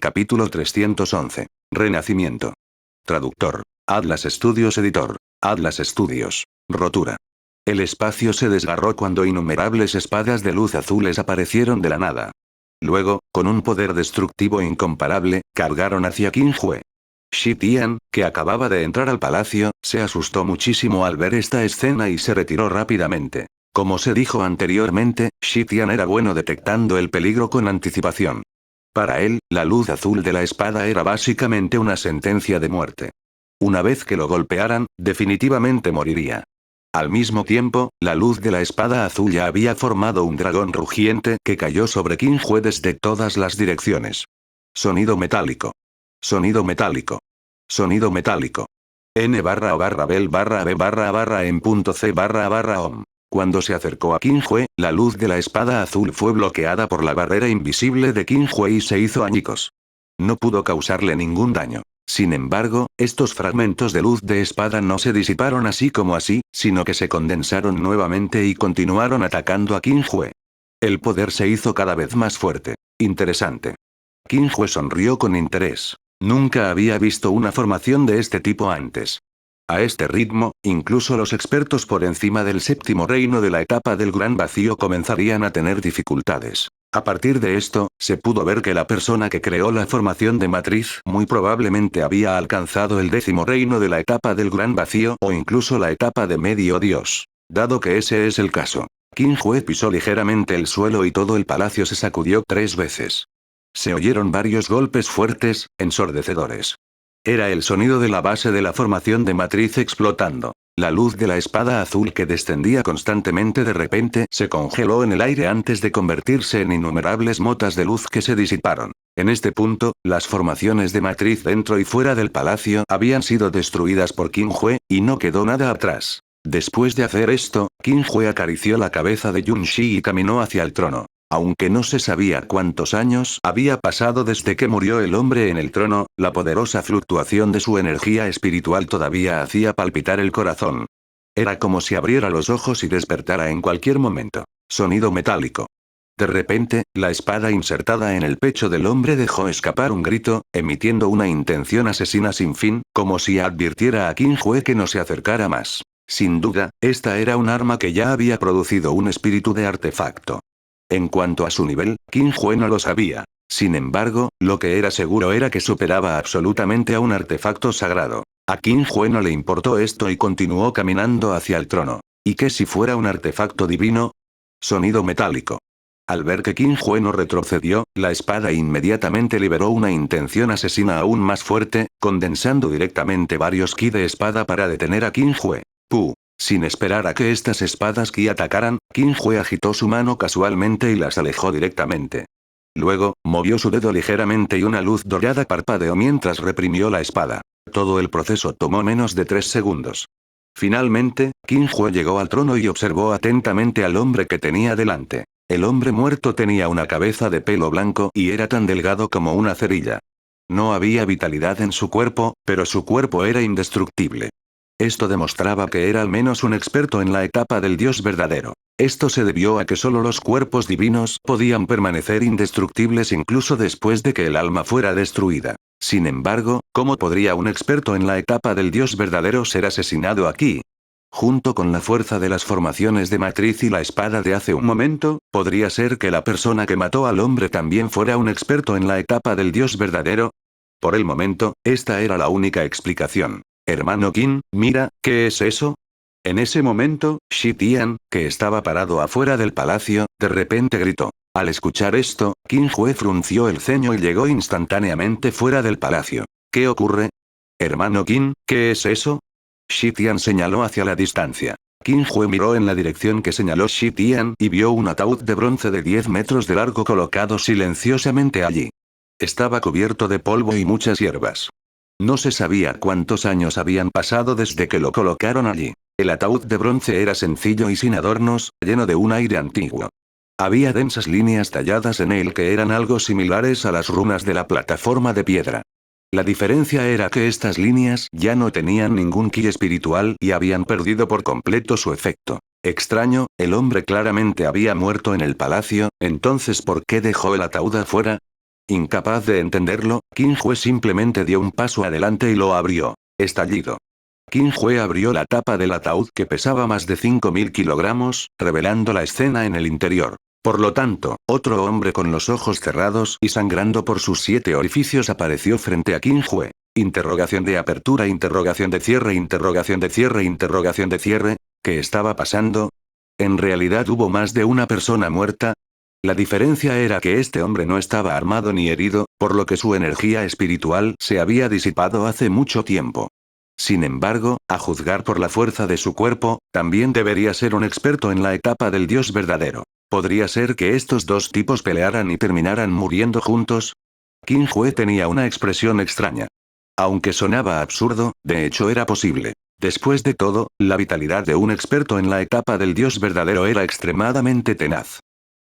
Capítulo 311. Renacimiento. Traductor. Atlas Studios Editor. Atlas Studios. Rotura. El espacio se desgarró cuando innumerables espadas de luz azules aparecieron de la nada. Luego, con un poder destructivo incomparable, cargaron hacia Qin Hue. Shi Tian, que acababa de entrar al palacio, se asustó muchísimo al ver esta escena y se retiró rápidamente. Como se dijo anteriormente, Shi Tian era bueno detectando el peligro con anticipación. Para él, la luz azul de la espada era básicamente una sentencia de muerte. Una vez que lo golpearan, definitivamente moriría. Al mismo tiempo, la luz de la espada azul ya había formado un dragón rugiente que cayó sobre Qin Hue desde todas las direcciones. Sonido metálico. Sonido metálico. Sonido metálico. N barra o barra bel barra b barra a barra en punto c barra a barra om. Cuando se acercó a Qin Hue, la luz de la espada azul fue bloqueada por la barrera invisible de Qin Hue y se hizo añicos. No pudo causarle ningún daño. Sin embargo, estos fragmentos de luz de espada no se disiparon así como así, sino que se condensaron nuevamente y continuaron atacando a Qin Hue. El poder se hizo cada vez más fuerte. Interesante. Qin Hue sonrió con interés. Nunca había visto una formación de este tipo antes. A este ritmo, incluso los expertos por encima del séptimo reino de la etapa del gran vacío comenzarían a tener dificultades. A partir de esto, se pudo ver que la persona que creó la formación de matriz muy probablemente había alcanzado el 10º reino de la etapa del gran vacío o incluso la etapa de medio dios. Dado que ese es el caso, Qin Hue pisó ligeramente el suelo y todo el palacio se sacudió 3 veces. Se oyeron varios golpes fuertes, ensordecedores. Era el sonido de la base de la formación de matriz explotando. La luz de la espada azul que descendía constantemente de repente se congeló en el aire antes de convertirse en innumerables motas de luz que se disiparon. En este punto, las formaciones de matriz dentro y fuera del palacio habían sido destruidas por Qin Hue, y no quedó nada atrás. Después de hacer esto, Qin Hue acarició la cabeza de Yun Shi y caminó hacia el trono. Aunque no se sabía cuántos años había pasado desde que murió el hombre en el trono, la poderosa fluctuación de su energía espiritual todavía hacía palpitar el corazón. Era como si abriera los ojos y despertara en cualquier momento. Sonido metálico. De repente, la espada insertada en el pecho del hombre dejó escapar un grito, emitiendo una intención asesina sin fin, como si advirtiera a Qin Hue que no se acercara más. Sin duda, esta era un arma que ya había producido un espíritu de artefacto. En cuanto a su nivel, Qin Hue no lo sabía. Sin embargo, lo que era seguro era que superaba absolutamente a un artefacto sagrado. A Qin Hue no le importó esto y continuó caminando hacia el trono. ¿Y qué si fuera un artefacto divino? Sonido metálico. Al ver que Qin Hue no retrocedió, la espada inmediatamente liberó una intención asesina aún más fuerte, condensando directamente varios ki de espada para detener a Qin Hue. ¡Puh! Sin esperar a que estas espadas ki atacaran, Qin Hue agitó su mano casualmente y las alejó directamente. Luego, movió su dedo ligeramente y una luz dorada parpadeó mientras reprimió la espada. Todo el proceso tomó menos de 3 segundos. Finalmente, Qin Hue llegó al trono y observó atentamente al hombre que tenía delante. El hombre muerto tenía una cabeza de pelo blanco y era tan delgado como una cerilla. No había vitalidad en su cuerpo, pero su cuerpo era indestructible. Esto demostraba que era al menos un experto en la etapa del Dios verdadero. Esto se debió a que solo los cuerpos divinos podían permanecer indestructibles incluso después de que el alma fuera destruida. Sin embargo, ¿cómo podría un experto en la etapa del Dios verdadero ser asesinado aquí? Junto con la fuerza de las formaciones de matriz y la espada de hace un momento, ¿podría ser que la persona que mató al hombre también fuera un experto en la etapa del Dios verdadero? Por el momento, esta era la única explicación. Hermano Qin, mira, ¿qué es eso? En ese momento, Shi Tian, que estaba parado afuera del palacio, de repente gritó. Al escuchar esto, Qin Hue frunció el ceño y llegó instantáneamente fuera del palacio. ¿Qué ocurre? Hermano Qin, ¿qué es eso? Shi Tian señaló hacia la distancia. Qin Hue miró en la dirección que señaló Shi Tian y vio un ataúd de bronce de 10 metros de largo colocado silenciosamente allí. Estaba cubierto de polvo y muchas hierbas. No se sabía cuántos años habían pasado desde que lo colocaron allí. El ataúd de bronce era sencillo y sin adornos, lleno de un aire antiguo. Había densas líneas talladas en él que eran algo similares a las runas de la plataforma de piedra. La diferencia era que estas líneas ya no tenían ningún ki espiritual y habían perdido por completo su efecto. Extraño, el hombre claramente había muerto en el palacio, entonces ¿por qué dejó el ataúd afuera? Incapaz de entenderlo, Qin Hue simplemente dio un paso adelante y lo abrió. Estallido. Qin Hue abrió la tapa del ataúd que pesaba más de 5.000 kilogramos, revelando la escena en el interior. Por lo tanto, otro hombre con los ojos cerrados y sangrando por sus 7 orificios apareció frente a Qin Hue. Interrogación de apertura, interrogación de cierre, interrogación de cierre, interrogación de cierre. ¿Qué estaba pasando? ¿En realidad hubo más de una persona muerta? La diferencia era que este hombre no estaba armado ni herido, por lo que su energía espiritual se había disipado hace mucho tiempo. Sin embargo, a juzgar por la fuerza de su cuerpo, también debería ser un experto en la etapa del Dios verdadero. ¿Podría ser que estos dos tipos pelearan y terminaran muriendo juntos? Qin Hue tenía una expresión extraña. Aunque sonaba absurdo, de hecho era posible. Después de todo, la vitalidad de un experto en la etapa del Dios verdadero era extremadamente tenaz.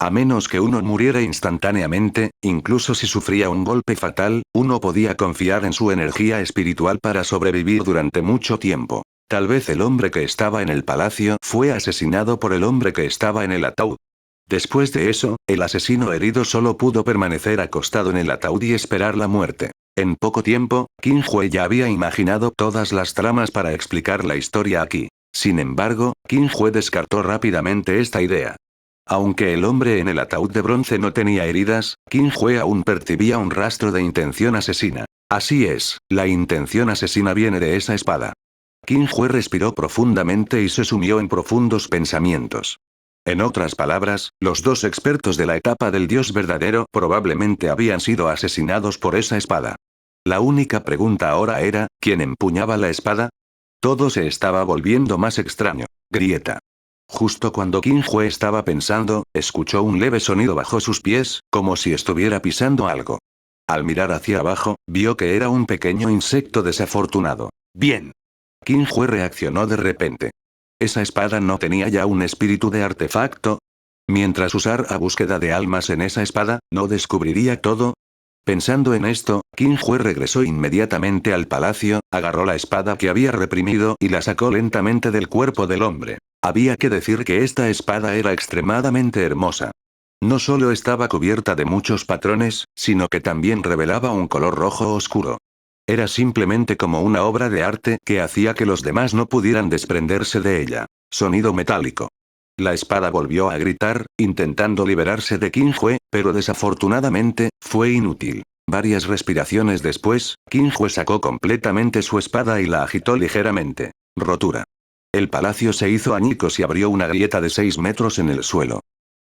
A menos que uno muriera instantáneamente, incluso si sufría un golpe fatal, uno podía confiar en su energía espiritual para sobrevivir durante mucho tiempo. Tal vez el hombre que estaba en el palacio fue asesinado por el hombre que estaba en el ataúd. Después de eso, el asesino herido solo pudo permanecer acostado en el ataúd y esperar la muerte. En poco tiempo, Qin Hue ya había imaginado todas las tramas para explicar la historia aquí. Sin embargo, Qin Hue descartó rápidamente esta idea. Aunque el hombre en el ataúd de bronce no tenía heridas, Qin Hue aún percibía un rastro de intención asesina. Así es, la intención asesina viene de esa espada. Qin Hue respiró profundamente y se sumió en profundos pensamientos. En otras palabras, los dos expertos de la etapa del Dios verdadero probablemente habían sido asesinados por esa espada. La única pregunta ahora era, ¿quién empuñaba la espada? Todo se estaba volviendo más extraño. Grieta. Justo cuando Qin Hue estaba pensando, escuchó un leve sonido bajo sus pies, como si estuviera pisando algo. Al mirar hacia abajo, vio que era un pequeño insecto desafortunado. Bien. Qin Hue reaccionó de repente. ¿Esa espada no tenía ya un espíritu de artefacto? Mientras usara búsqueda de almas en esa espada, ¿no descubriría todo? Pensando en esto, Qin Hue regresó inmediatamente al palacio, agarró la espada que había reprimido y la sacó lentamente del cuerpo del hombre. Había que decir que esta espada era extremadamente hermosa. No solo estaba cubierta de muchos patrones, sino que también revelaba un color rojo oscuro. Era simplemente como una obra de arte que hacía que los demás no pudieran desprenderse de ella. Sonido metálico. La espada volvió a gritar, intentando liberarse de Qin Hue, pero desafortunadamente, fue inútil. Varias respiraciones después, Qin Hue sacó completamente su espada y la agitó ligeramente. Rotura. El palacio se hizo añicos y abrió una grieta de 6 metros en el suelo.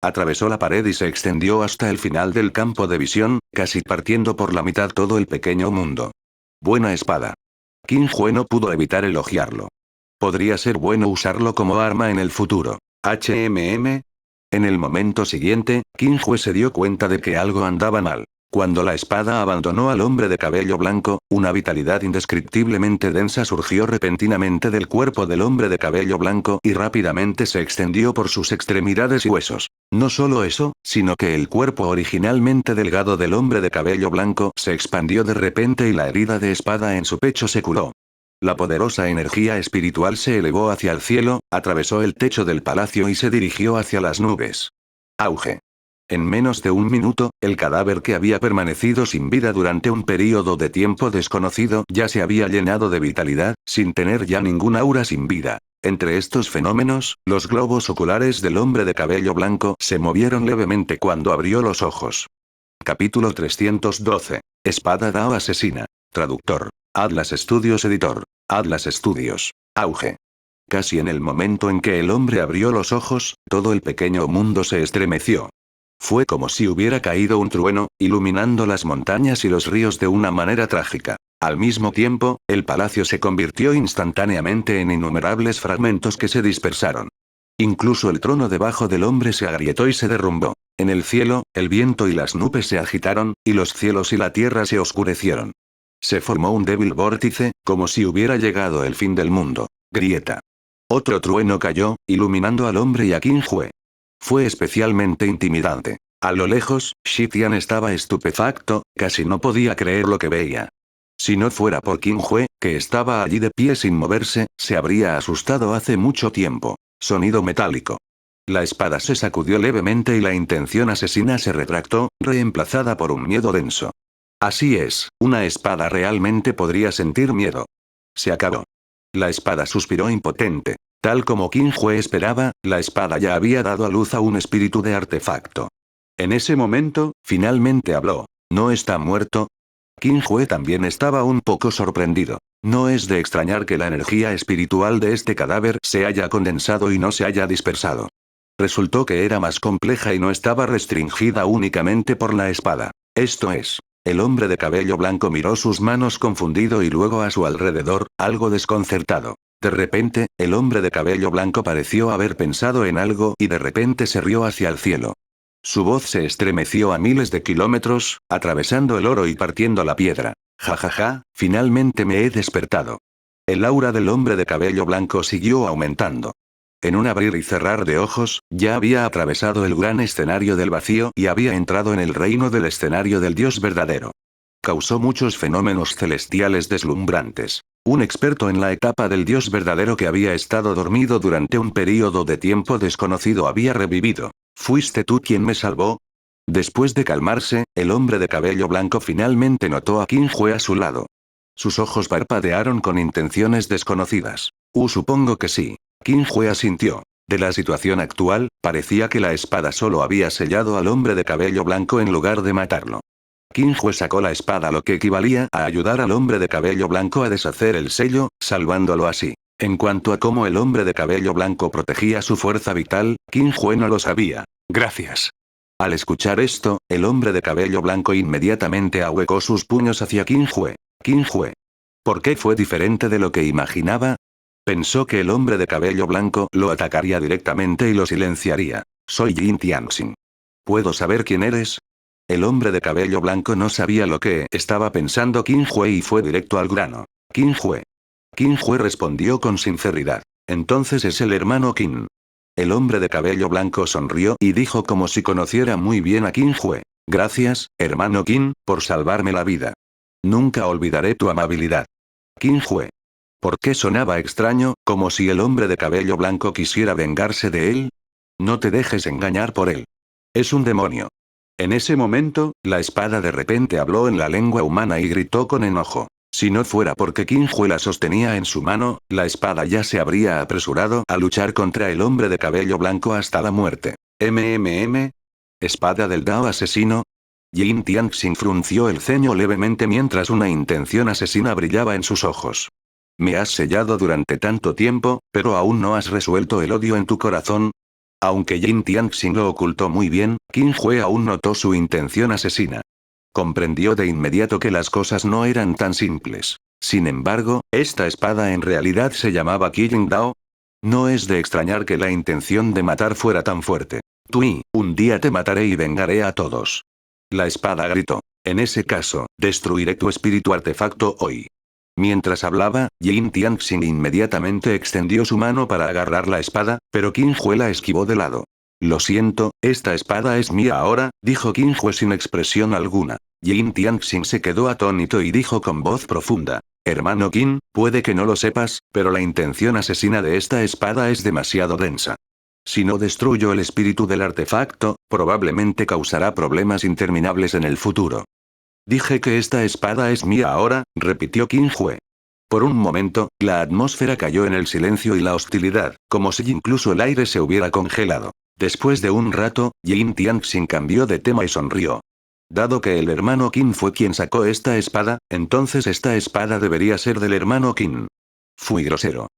Atravesó la pared y se extendió hasta el final del campo de visión, casi partiendo por la mitad todo el pequeño mundo. Buena espada. Qin Hue no pudo evitar elogiarlo. Podría ser bueno usarlo como arma en el futuro. En el momento siguiente, Qin Hue se dio cuenta de que algo andaba mal. Cuando la espada abandonó al hombre de cabello blanco, una vitalidad indescriptiblemente densa surgió repentinamente del cuerpo del hombre de cabello blanco y rápidamente se extendió por sus extremidades y huesos. No solo eso, sino que el cuerpo originalmente delgado del hombre de cabello blanco se expandió de repente y la herida de espada en su pecho se curó. La poderosa energía espiritual se elevó hacia el cielo, atravesó el techo del palacio y se dirigió hacia las nubes. Auge. En menos de un minuto, el cadáver que había permanecido sin vida durante un período de tiempo desconocido ya se había llenado de vitalidad, sin tener ya ningún aura sin vida. Entre estos fenómenos, los globos oculares del hombre de cabello blanco se movieron levemente cuando abrió los ojos. Capítulo 312. Espada Dao asesina. Traductor. Atlas Studios Editor. Atlas Studios. Auge. Casi en el momento en que el hombre abrió los ojos, todo el pequeño mundo se estremeció. Fue como si hubiera caído un trueno, iluminando las montañas y los ríos de una manera trágica. Al mismo tiempo, el palacio se convirtió instantáneamente en innumerables fragmentos que se dispersaron. Incluso el trono debajo del hombre se agrietó y se derrumbó. En el cielo, el viento y las nubes se agitaron, y los cielos y la tierra se oscurecieron. Se formó un débil vórtice, como si hubiera llegado el fin del mundo. Grieta. Otro trueno cayó, iluminando al hombre y a Qin Hue. Fue especialmente intimidante. A lo lejos, Shi Tian estaba estupefacto, casi no podía creer lo que veía. Si no fuera por Qin Hue, que estaba allí de pie sin moverse, se habría asustado hace mucho tiempo. Sonido metálico. La espada se sacudió levemente y la intención asesina se retractó, reemplazada por un miedo denso. Así es, una espada realmente podría sentir miedo. Se acabó. La espada suspiró impotente. Tal como Qin Hue esperaba, la espada ya había dado a luz a un espíritu de artefacto. En ese momento, finalmente habló. ¿No está muerto? Qin Hue también estaba un poco sorprendido. No es de extrañar que la energía espiritual de este cadáver se haya condensado y no se haya dispersado. Resultó que era más compleja y no estaba restringida únicamente por la espada. Esto es. El hombre de cabello blanco miró sus manos confundido y luego a su alrededor, algo desconcertado. De repente, el hombre de cabello blanco pareció haber pensado en algo y de repente se rió hacia el cielo. Su voz se estremeció a miles de kilómetros, atravesando el oro y partiendo la piedra. Ja ja ja, finalmente me he despertado. El aura del hombre de cabello blanco siguió aumentando. En un abrir y cerrar de ojos, ya había atravesado el gran escenario del vacío y había entrado en el reino del escenario del Dios verdadero. Causó muchos fenómenos celestiales deslumbrantes. Un experto en la etapa del Dios verdadero que había estado dormido durante un período de tiempo desconocido había revivido. ¿Fuiste tú quien me salvó? Después de calmarse, el hombre de cabello blanco finalmente notó a Qin Hue a su lado. Sus ojos parpadearon con intenciones desconocidas. Supongo que sí. Qin Hue asintió. De la situación actual, parecía que la espada solo había sellado al hombre de cabello blanco en lugar de matarlo. Qin Hue sacó la espada, lo que equivalía a ayudar al hombre de cabello blanco a deshacer el sello, salvándolo así. En cuanto a cómo el hombre de cabello blanco protegía su fuerza vital, Qin Hue no lo sabía. Gracias. Al escuchar esto, el hombre de cabello blanco inmediatamente ahuecó sus puños hacia Qin Hue. Qin Hue. ¿Por qué fue diferente de lo que imaginaba? Pensó que el hombre de cabello blanco lo atacaría directamente y lo silenciaría. Soy Jin Tianxin. ¿Puedo saber quién eres? El hombre de cabello blanco no sabía lo que estaba pensando Qin Hue y fue directo al grano. Qin Hue. Qin Hue respondió con sinceridad. Entonces es el hermano Qin. El hombre de cabello blanco sonrió y dijo como si conociera muy bien a Qin Hue. Gracias, hermano Qin, por salvarme la vida. Nunca olvidaré tu amabilidad. Qin Hue. ¿Por qué sonaba extraño, como si el hombre de cabello blanco quisiera vengarse de él? No te dejes engañar por él. Es un demonio. En ese momento, la espada de repente habló en la lengua humana y gritó con enojo. Si no fuera porque Qin Hue la sostenía en su mano, la espada ya se habría apresurado a luchar contra el hombre de cabello blanco hasta la muerte. ¿Espada del Dao asesino? Jin Tianxin frunció el ceño levemente mientras una intención asesina brillaba en sus ojos. Me has sellado durante tanto tiempo, pero aún no has resuelto el odio en tu corazón. Aunque Jin Tianxin lo ocultó muy bien, Qin Hue aún notó su intención asesina. Comprendió de inmediato que las cosas no eran tan simples. Sin embargo, esta espada en realidad se llamaba Qijing Dao. No es de extrañar que la intención de matar fuera tan fuerte. Tui, un día te mataré y vengaré a todos. La espada gritó. En ese caso, destruiré tu espíritu artefacto hoy. Mientras hablaba, Jin Tianxin inmediatamente extendió su mano para agarrar la espada, pero Qin Hue la esquivó de lado. Lo siento, esta espada es mía ahora, dijo Qin Hue sin expresión alguna. Jin Tianxin se quedó atónito y dijo con voz profunda. Hermano Qin, puede que no lo sepas, pero la intención asesina de esta espada es demasiado densa. Si no destruyo el espíritu del artefacto, probablemente causará problemas interminables en el futuro. Dije que esta espada es mía ahora, repitió Qin Hue. Por un momento, la atmósfera cayó en el silencio y la hostilidad, como si incluso el aire se hubiera congelado. Después de un rato, Jin Tianxin cambió de tema y sonrió. Dado que el hermano Qin fue quien sacó esta espada, entonces esta espada debería ser del hermano Qin. Fui grosero.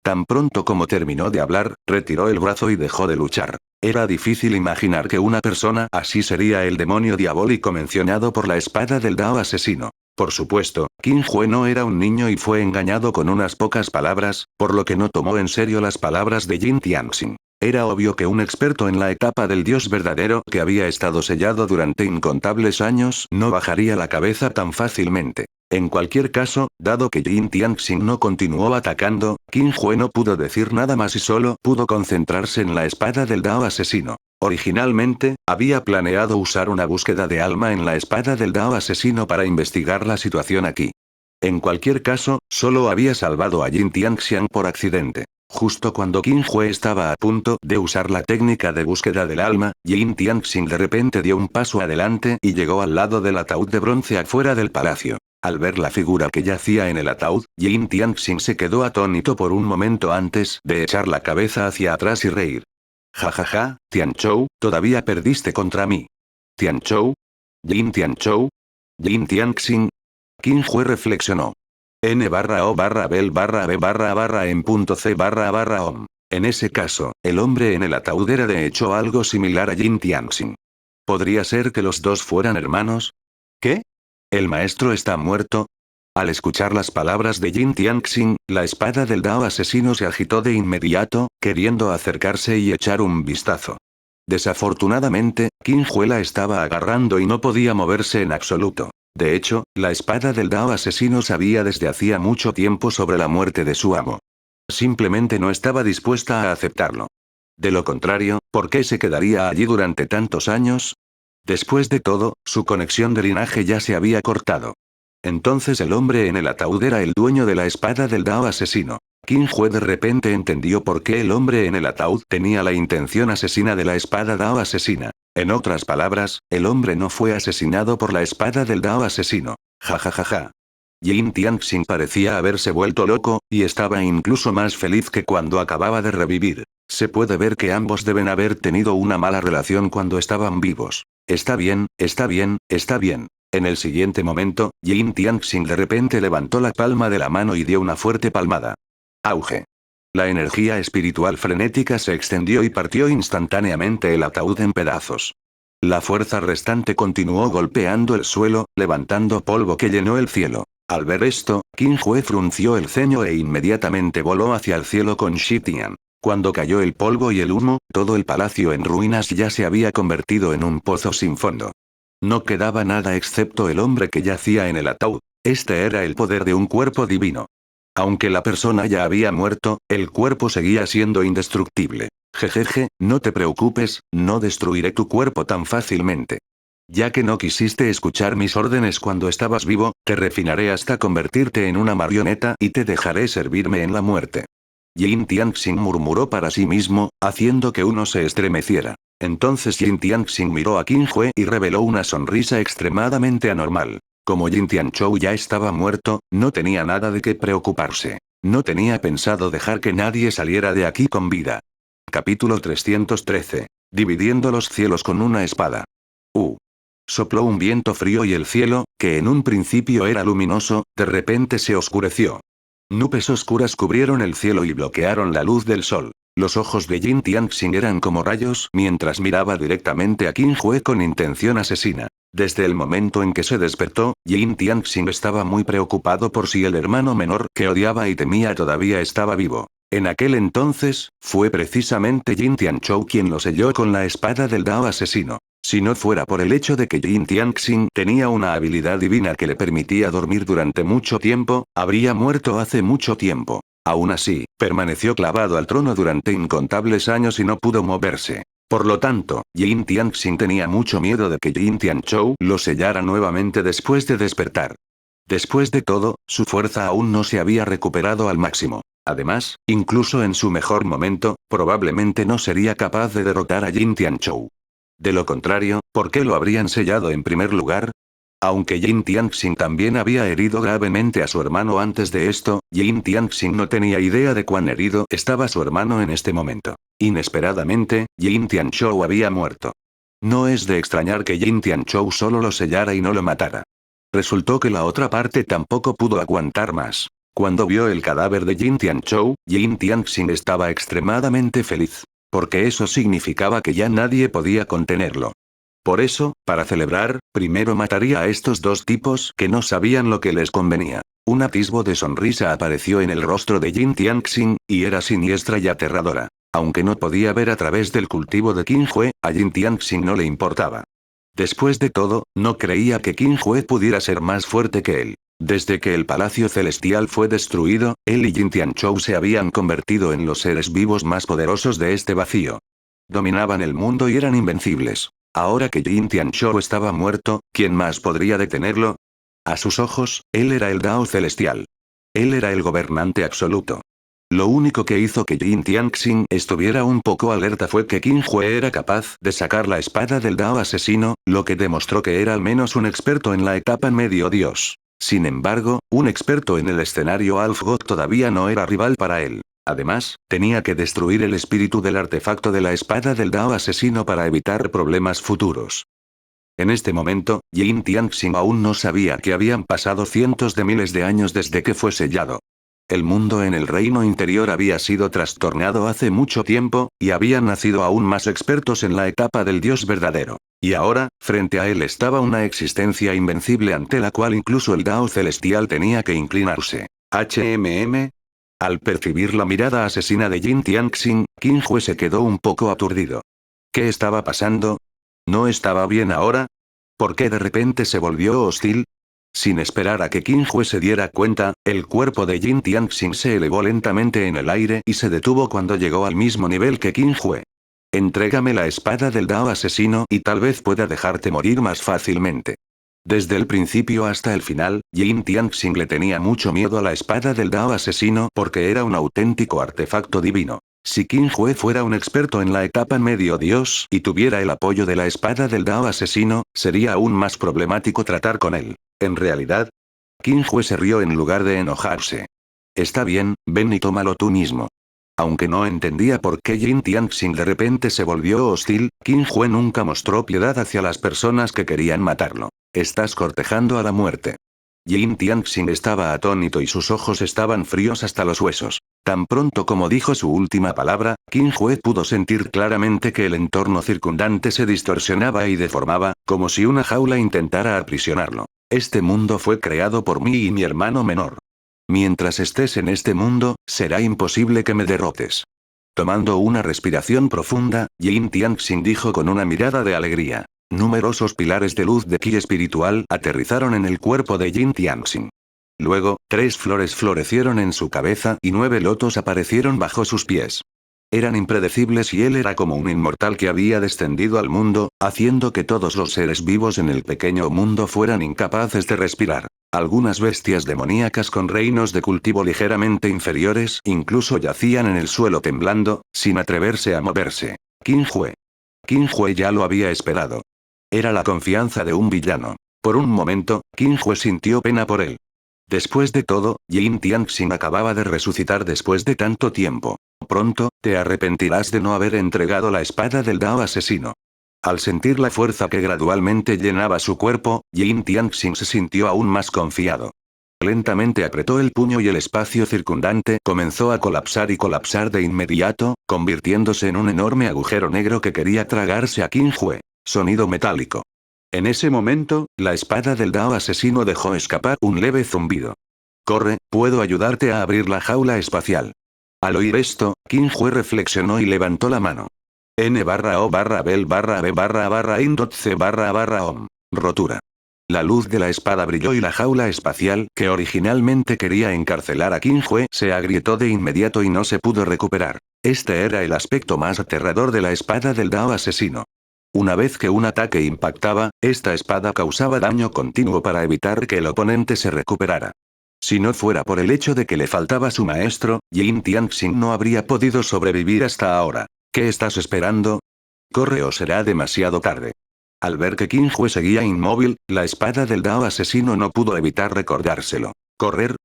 Tan pronto como terminó de hablar, retiró el brazo y dejó de luchar. Era difícil imaginar que una persona así sería el demonio diabólico mencionado por la espada del Dao asesino. Por supuesto, Qin Hue no era un niño y fue engañado con unas pocas palabras, por lo que no tomó en serio las palabras de Jin Tianxin. Era obvio que un experto en la etapa del Dios verdadero que había estado sellado durante incontables años no bajaría la cabeza tan fácilmente. En cualquier caso, dado que Jin Tianxin no continuó atacando, Qin Hue no pudo decir nada más y solo pudo concentrarse en la espada del Dao asesino. Originalmente, había planeado usar una búsqueda de alma en la espada del Dao asesino para investigar la situación aquí. En cualquier caso, solo había salvado a Jin Tianxiang por accidente. Justo cuando Qin Hue estaba a punto de usar la técnica de búsqueda del alma, Jin Tianxing de repente dio un paso adelante y llegó al lado del ataúd de bronce afuera del palacio. Al ver la figura que yacía en el ataúd, Jin Tianxing se quedó atónito por un momento antes de echar la cabeza hacia atrás y reír. Jajaja, Tianzhou, todavía perdiste contra mí. ¿Tianzhou? ¿Jin Tianzhou? ¿Jin Tianxing? Qin Hue reflexionó. N/O/B/B/om. En ese caso, el hombre en el ataúd era de hecho algo similar a Jin Tianxing. ¿Podría ser que los dos fueran hermanos? ¿Qué? ¿El maestro está muerto? Al escuchar las palabras de Jin Tianxing, la espada del Dao asesino se agitó de inmediato, queriendo acercarse y echar un vistazo. Desafortunadamente, Qin Hue la estaba agarrando y no podía moverse en absoluto. De hecho, la espada del Dao asesino sabía desde hacía mucho tiempo sobre la muerte de su amo. Simplemente no estaba dispuesta a aceptarlo. De lo contrario, ¿por qué se quedaría allí durante tantos años? Después de todo, su conexión de linaje ya se había cortado. Entonces el hombre en el ataúd era el dueño de la espada del Dao asesino. Qin Hue de repente entendió por qué el hombre en el ataúd tenía la intención asesina de la espada Dao asesina. En otras palabras, el hombre no fue asesinado por la espada del Dao asesino. Jajajaja. Jin Tianxing parecía haberse vuelto loco, y estaba incluso más feliz que cuando acababa de revivir. Se puede ver que ambos deben haber tenido una mala relación cuando estaban vivos. Está bien, está bien, está bien. En el siguiente momento, Jin Tianxing de repente levantó la palma de la mano y dio una fuerte palmada. Auge. La energía espiritual frenética se extendió y partió instantáneamente el ataúd en pedazos. La fuerza restante continuó golpeando el suelo, levantando polvo que llenó el cielo. Al ver esto, Qin Hue frunció el ceño e inmediatamente voló hacia el cielo con Shi Tian. Cuando cayó el polvo y el humo, todo el palacio en ruinas ya se había convertido en un pozo sin fondo. No quedaba nada excepto el hombre que yacía en el ataúd. Este era el poder de un cuerpo divino. Aunque la persona ya había muerto, el cuerpo seguía siendo indestructible. Jejeje, no te preocupes, no destruiré tu cuerpo tan fácilmente. Ya que no quisiste escuchar mis órdenes cuando estabas vivo, te refinaré hasta convertirte en una marioneta y te dejaré servirme en la muerte. Jin Tianxing murmuró para sí mismo, haciendo que uno se estremeciera. Entonces Jin Tianxing miró a Qin Hue y reveló una sonrisa extremadamente anormal. Como Jin Tianzhou ya estaba muerto, no tenía nada de qué preocuparse. No tenía pensado dejar que nadie saliera de aquí con vida. Capítulo 313. Dividiendo los cielos con una espada. Sopló un viento frío y el cielo, que en un principio era luminoso, de repente se oscureció. Nubes oscuras cubrieron el cielo y bloquearon la luz del sol. Los ojos de Jin Tianxing eran como rayos mientras miraba directamente a Qin Hue con intención asesina. Desde el momento en que se despertó, Jin Tianxing estaba muy preocupado por si el hermano menor que odiaba y temía todavía estaba vivo. En aquel entonces, fue precisamente Jin Tianzhou quien lo selló con la espada del Dao asesino. Si no fuera por el hecho de que Jin Tianxing tenía una habilidad divina que le permitía dormir durante mucho tiempo, habría muerto hace mucho tiempo. Aún así, permaneció clavado al trono durante incontables años y no pudo moverse. Por lo tanto, Jin Tianxing tenía mucho miedo de que Jin Tianzhou lo sellara nuevamente después de despertar. Después de todo, su fuerza aún no se había recuperado al máximo. Además, incluso en su mejor momento, probablemente no sería capaz de derrotar a Jin Tianzhou. De lo contrario, ¿por qué lo habrían sellado en primer lugar? Aunque Jin Tianxing también había herido gravemente a su hermano antes de esto, Jin Tianxing no tenía idea de cuán herido estaba su hermano en este momento. Inesperadamente, Jin Tianzhou había muerto. No es de extrañar que Jin Tianzhou solo lo sellara y no lo matara. Resultó que la otra parte tampoco pudo aguantar más. Cuando vio el cadáver de Jin Tianzhou, Jin Tianxing estaba extremadamente feliz. Porque eso significaba que ya nadie podía contenerlo. Por eso, para celebrar, primero mataría a estos dos tipos que no sabían lo que les convenía. Un atisbo de sonrisa apareció en el rostro de Jin Tianxing, y era siniestra y aterradora. Aunque no podía ver a través del cultivo de Qin Hue, a Jin Tianxing no le importaba. Después de todo, no creía que Qin Hue pudiera ser más fuerte que él. Desde que el Palacio Celestial fue destruido, él y Jin Tianzhou se habían convertido en los seres vivos más poderosos de este vacío. Dominaban el mundo y eran invencibles. Ahora que Jin Tianzhou estaba muerto, ¿quién más podría detenerlo? A sus ojos, él era el Dao celestial. Él era el gobernante absoluto. Lo único que hizo que Yin Tianxing estuviera un poco alerta fue que Qin Hue era capaz de sacar la espada del Dao asesino, lo que demostró que era al menos un experto en la etapa medio dios. Sin embargo, un experto en el escenario Half God todavía no era rival para él. Además, tenía que destruir el espíritu del artefacto de la espada del Dao asesino para evitar problemas futuros. En este momento, Yin Tianxing aún no sabía que habían pasado cientos de miles de años desde que fue sellado. El mundo en el reino interior había sido trastornado hace mucho tiempo, y habían nacido aún más expertos en la etapa del Dios verdadero. Y ahora, frente a él estaba una existencia invencible ante la cual incluso el Dao celestial tenía que inclinarse. HMM. Al percibir la mirada asesina de Yin Tianxing, Qin Hue se quedó un poco aturdido. ¿Qué estaba pasando? ¿No estaba bien ahora? ¿Por qué de repente se volvió hostil? Sin esperar a que Qin Hue se diera cuenta, el cuerpo de Yin Tianxing se elevó lentamente en el aire y se detuvo cuando llegó al mismo nivel que Qin Hue. Entrégame la espada del Dao asesino y tal vez pueda dejarte morir más fácilmente. Desde el principio hasta el final, Yin Tianxing le tenía mucho miedo a la espada del Dao asesino porque era un auténtico artefacto divino. Si Qin Hue fuera un experto en la etapa medio dios y tuviera el apoyo de la espada del Dao asesino, sería aún más problemático tratar con él. En realidad, Qin Hue se rió en lugar de enojarse. Está bien, ven y tómalo tú mismo. Aunque no entendía por qué Yin Tianxing de repente se volvió hostil, Qin Hue nunca mostró piedad hacia las personas que querían matarlo. Estás cortejando a la muerte. Yin Tianxing estaba atónito y sus ojos estaban fríos hasta los huesos. Tan pronto como dijo su última palabra, Qin Hue pudo sentir claramente que el entorno circundante se distorsionaba y deformaba, como si una jaula intentara aprisionarlo. Este mundo fue creado por mí y mi hermano menor. Mientras estés en este mundo, será imposible que me derrotes. Tomando una respiración profunda, Yin Tianxing dijo con una mirada de alegría. Numerosos pilares de luz de ki espiritual aterrizaron en el cuerpo de Yin Tianxing. Luego, 3 flores florecieron en su cabeza y 9 lotos aparecieron bajo sus pies. Eran impredecibles y él era como un inmortal que había descendido al mundo, haciendo que todos los seres vivos en el pequeño mundo fueran incapaces de respirar. Algunas bestias demoníacas con reinos de cultivo ligeramente inferiores incluso yacían en el suelo temblando, sin atreverse a moverse. Qin Hue. Qin Hue ya lo había esperado. Era la confianza de un villano. Por un momento, Qin Hue sintió pena por él. Después de todo, Yin Tianxing acababa de resucitar después de tanto tiempo. Pronto, te arrepentirás de no haber entregado la espada del Dao asesino. Al sentir la fuerza que gradualmente llenaba su cuerpo, Yin Tianxing se sintió aún más confiado. Lentamente apretó el puño y el espacio circundante comenzó a colapsar y colapsar de inmediato, convirtiéndose en un enorme agujero negro que quería tragarse a Qin Hue. Sonido metálico. En ese momento, la espada del Dao asesino dejó escapar un leve zumbido. Corre, puedo ayudarte a abrir la jaula espacial. Al oír esto, Qin Hue reflexionó y levantó la mano. N/O/Bel/B/B/In.C/Om. Rotura. La luz de la espada brilló y la jaula espacial, que originalmente quería encarcelar a Qin Hue, se agrietó de inmediato y no se pudo recuperar. Este era el aspecto más aterrador de la espada del Dao asesino. Una vez que un ataque impactaba, esta espada causaba daño continuo para evitar que el oponente se recuperara. Si no fuera por el hecho de que le faltaba su maestro, Yin Tianxing no habría podido sobrevivir hasta ahora. ¿Qué estás esperando? Corre o será demasiado tarde. Al ver que Qin Hue seguía inmóvil, la espada del Dao asesino no pudo evitar recordárselo. ¿Correr?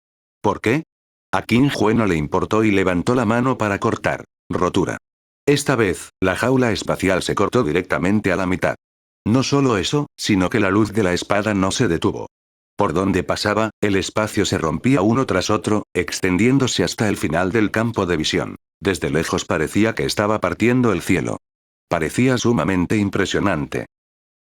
¿Por qué? A Qin Hue no le importó y levantó la mano para cortar. Rotura. Esta vez, la jaula espacial se cortó directamente a la mitad. No solo eso, sino que la luz de la espada no se detuvo. Por donde pasaba, el espacio se rompía uno tras otro, extendiéndose hasta el final del campo de visión. Desde lejos parecía que estaba partiendo el cielo. Parecía sumamente impresionante.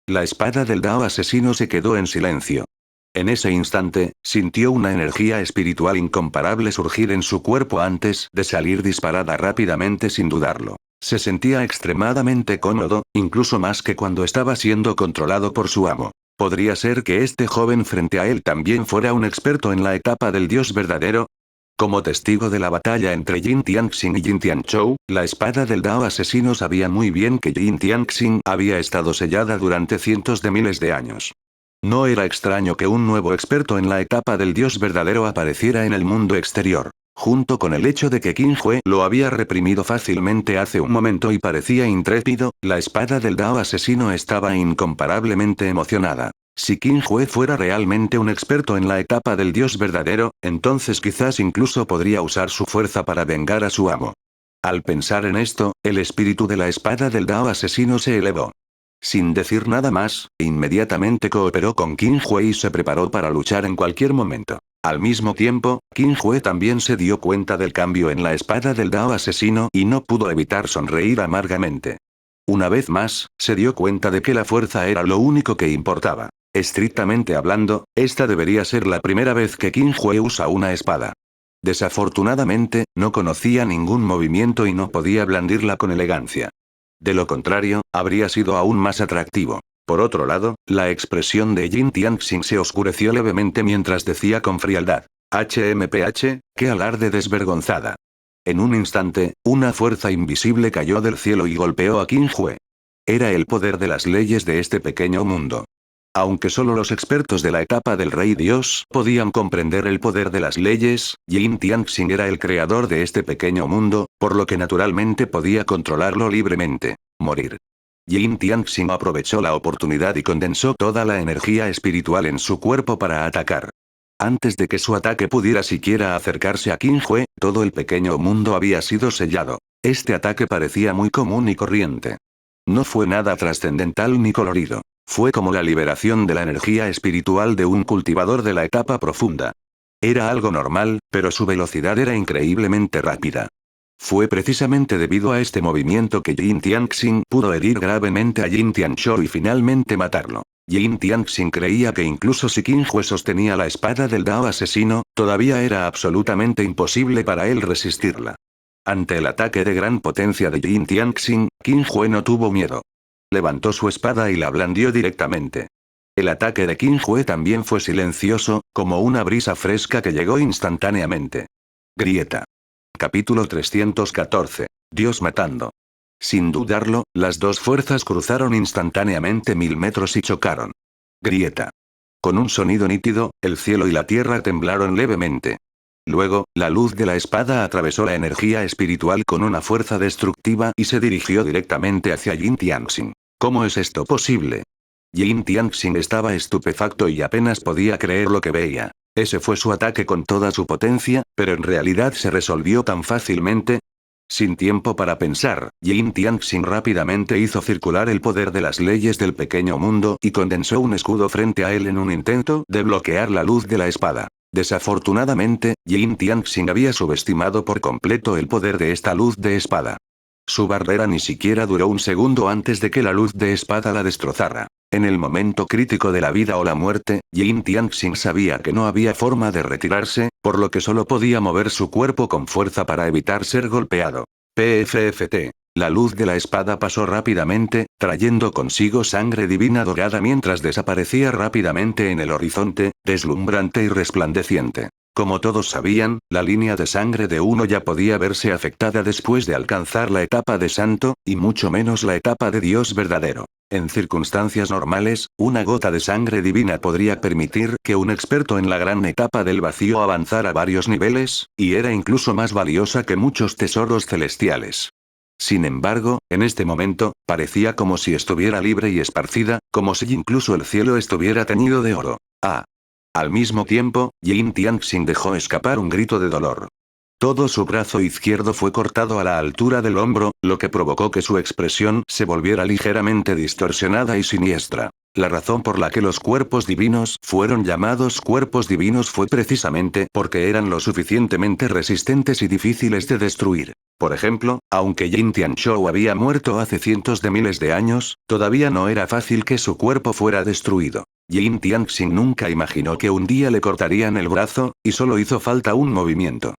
La espada del Dao asesino se quedó en silencio. En ese instante, sintió una energía espiritual incomparable surgir en su cuerpo antes de salir disparada rápidamente sin dudarlo. Se sentía extremadamente cómodo, incluso más que cuando estaba siendo controlado por su amo. ¿Podría ser que este joven frente a él también fuera un experto en la etapa del Dios verdadero? Como testigo de la batalla entre Yin Tianxing y Yin Tianzhou, la espada del Dao asesino sabía muy bien que Yin Tianxing había estado sellada durante cientos de miles de años. No era extraño que un nuevo experto en la etapa del dios verdadero apareciera en el mundo exterior. Junto con el hecho de que Qin Hue lo había reprimido fácilmente hace un momento y parecía intrépido, la espada del Dao asesino estaba incomparablemente emocionada. Si Qin Hue fuera realmente un experto en la etapa del dios verdadero, entonces quizás incluso podría usar su fuerza para vengar a su amo. Al pensar en esto, el espíritu de la espada del Dao asesino se elevó. Sin decir nada más, inmediatamente cooperó con Qin Hue y se preparó para luchar en cualquier momento. Al mismo tiempo, Qin Hue también se dio cuenta del cambio en la espada del Dao asesino y no pudo evitar sonreír amargamente. Una vez más, se dio cuenta de que la fuerza era lo único que importaba. Estrictamente hablando, esta debería ser la primera vez que Qin Hue usa una espada. Desafortunadamente, no conocía ningún movimiento y no podía blandirla con elegancia. De lo contrario, habría sido aún más atractivo. Por otro lado, la expresión de Jin Tianxing se oscureció levemente mientras decía con frialdad: HMPH, qué alarde desvergonzada. En un instante, una fuerza invisible cayó del cielo y golpeó a Qin Hue. Era el poder de las leyes de este pequeño mundo. Aunque solo los expertos de la etapa del Rey Dios podían comprender el poder de las leyes, Jin Tianxing era el creador de este pequeño mundo, por lo que naturalmente podía controlarlo libremente. Morir. Jin Tianxing aprovechó la oportunidad y condensó toda la energía espiritual en su cuerpo para atacar. Antes de que su ataque pudiera siquiera acercarse a Qin Hue, todo el pequeño mundo había sido sellado. Este ataque parecía muy común y corriente. No fue nada trascendental ni colorido. Fue como la liberación de la energía espiritual de un cultivador de la etapa profunda. Era algo normal, pero su velocidad era increíblemente rápida. Fue precisamente debido a este movimiento que Jin Tianxing pudo herir gravemente a Jin Tianzhou y finalmente matarlo. Jin Tianxing creía que incluso si Qin Hue sostenía la espada del Dao asesino, todavía era absolutamente imposible para él resistirla. Ante el ataque de gran potencia de Jin Tianxing, Qin Hue no tuvo miedo. Levantó su espada y la blandió directamente. El ataque de Qin Hue también fue silencioso, como una brisa fresca que llegó instantáneamente. Grieta. Capítulo 314. Dios matando. Sin dudarlo, las dos fuerzas cruzaron instantáneamente 1000 metros y chocaron. Grieta. Con un sonido nítido, el cielo y la tierra temblaron levemente. Luego, la luz de la espada atravesó la energía espiritual con una fuerza destructiva y se dirigió directamente hacia Jin Tianxing. ¿Cómo es esto posible? Jin Tianxing estaba estupefacto y apenas podía creer lo que veía. Ese fue su ataque con toda su potencia, pero en realidad se resolvió tan fácilmente. Sin tiempo para pensar, Jin Tianxing rápidamente hizo circular el poder de las leyes del pequeño mundo y condensó un escudo frente a él en un intento de bloquear la luz de la espada. Desafortunadamente, Jin Tianxing había subestimado por completo el poder de esta luz de espada. Su barrera ni siquiera duró un segundo antes de que la luz de espada la destrozara. En el momento crítico de la vida o la muerte, Jin Tianxing sabía que no había forma de retirarse, por lo que solo podía mover su cuerpo con fuerza para evitar ser golpeado. PFFT. La luz de la espada pasó rápidamente, trayendo consigo sangre divina dorada mientras desaparecía rápidamente en el horizonte, deslumbrante y resplandeciente. Como todos sabían, la línea de sangre de uno ya podía verse afectada después de alcanzar la etapa de santo, y mucho menos la etapa de Dios verdadero. En circunstancias normales, una gota de sangre divina podría permitir que un experto en la gran etapa del vacío avanzara varios niveles, y era incluso más valiosa que muchos tesoros celestiales. Sin embargo, en este momento, parecía como si estuviera libre y esparcida, como si incluso el cielo estuviera teñido de oro. Ah. Al mismo tiempo, Jin Tianxing dejó escapar un grito de dolor. Todo su brazo izquierdo fue cortado a la altura del hombro, lo que provocó que su expresión se volviera ligeramente distorsionada y siniestra. La razón por la que los cuerpos divinos fueron llamados cuerpos divinos fue precisamente porque eran lo suficientemente resistentes y difíciles de destruir. Por ejemplo, aunque Jin Tianzhou había muerto hace cientos de miles de años, todavía no era fácil que su cuerpo fuera destruido. Jin Tianxing nunca imaginó que un día le cortarían el brazo, y solo hizo falta un movimiento.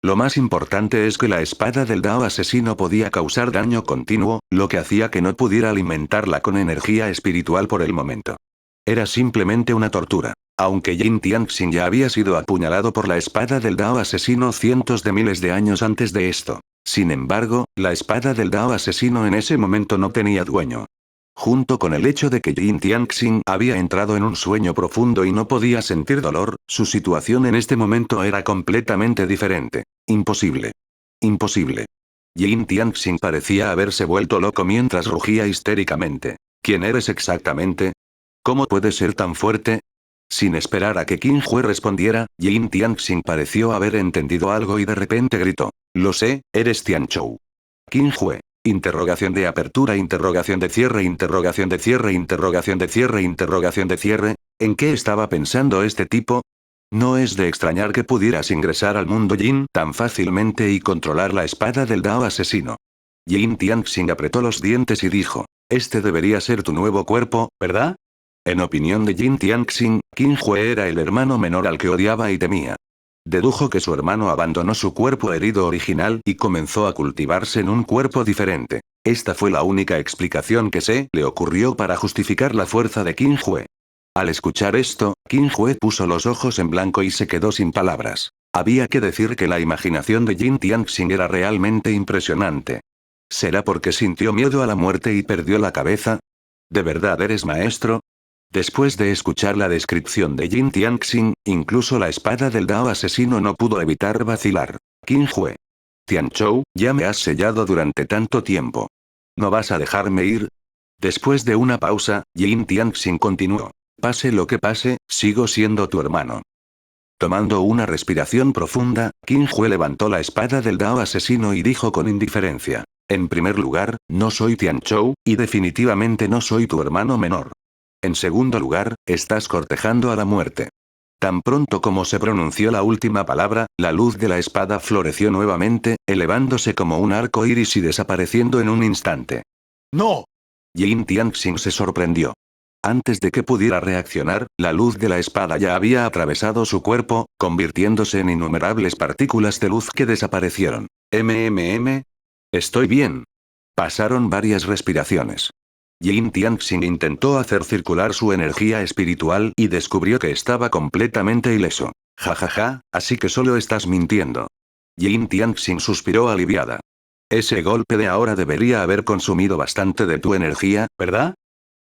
Lo más importante es que la espada del Dao asesino podía causar daño continuo, lo que hacía que no pudiera alimentarla con energía espiritual por el momento. Era simplemente una tortura. Aunque Jin Tianxing ya había sido apuñalado por la espada del Dao asesino cientos de miles de años antes de esto. Sin embargo, la espada del Dao asesino en ese momento no tenía dueño. Junto con el hecho de que Jin Tianxing había entrado en un sueño profundo y no podía sentir dolor, su situación en este momento era completamente diferente. Imposible. Imposible. Jin Tianxing parecía haberse vuelto loco mientras rugía histéricamente. ¿Quién eres exactamente? ¿Cómo puedes ser tan fuerte? Sin esperar a que Qin Hue respondiera, Jin Tianxing pareció haber entendido algo y de repente gritó. Lo sé, eres Tianchou. Qin Hue. Interrogación de apertura, interrogación de cierre, interrogación de cierre, interrogación de cierre, interrogación de cierre. ¿En qué estaba pensando este tipo? No es de extrañar que pudieras ingresar al mundo Yin tan fácilmente y controlar la espada del Dao asesino. Jin Tianxing apretó los dientes y dijo. Este debería ser tu nuevo cuerpo, ¿verdad? En opinión de Jin Tianxing, Qin Hue era el hermano menor al que odiaba y temía. Dedujo que su hermano abandonó su cuerpo herido original y comenzó a cultivarse en un cuerpo diferente. Esta fue la única explicación que se le ocurrió para justificar la fuerza de Qin Hue. Al escuchar esto, Qin Hue puso los ojos en blanco y se quedó sin palabras. Había que decir que la imaginación de Jin Tianxing era realmente impresionante. ¿Será porque sintió miedo a la muerte y perdió la cabeza? ¿De verdad eres maestro? Después de escuchar la descripción de Jin Tianxing, incluso la espada del Dao asesino no pudo evitar vacilar. Qin Hue. Tianchou, ya me has sellado durante tanto tiempo. ¿No vas a dejarme ir? Después de una pausa, Jin Tianxing continuó. Pase lo que pase, sigo siendo tu hermano. Tomando una respiración profunda, Qin Hue levantó la espada del Dao asesino y dijo con indiferencia. En primer lugar, no soy Tianchou, y definitivamente no soy tu hermano menor. En segundo lugar, estás cortejando a la muerte. Tan pronto como se pronunció la última palabra, la luz de la espada floreció nuevamente, elevándose como un arco iris y desapareciendo en un instante. ¡No! Jin Tianxing se sorprendió. Antes de que pudiera reaccionar, la luz de la espada ya había atravesado su cuerpo, convirtiéndose en innumerables partículas de luz que desaparecieron. Estoy bien. Pasaron varias respiraciones. Jin Tianxing intentó hacer circular su energía espiritual y descubrió que estaba completamente ileso. Jajaja, así que solo estás mintiendo. Jin Tianxing suspiró aliviada. Ese golpe de ahora debería haber consumido bastante de tu energía, ¿verdad?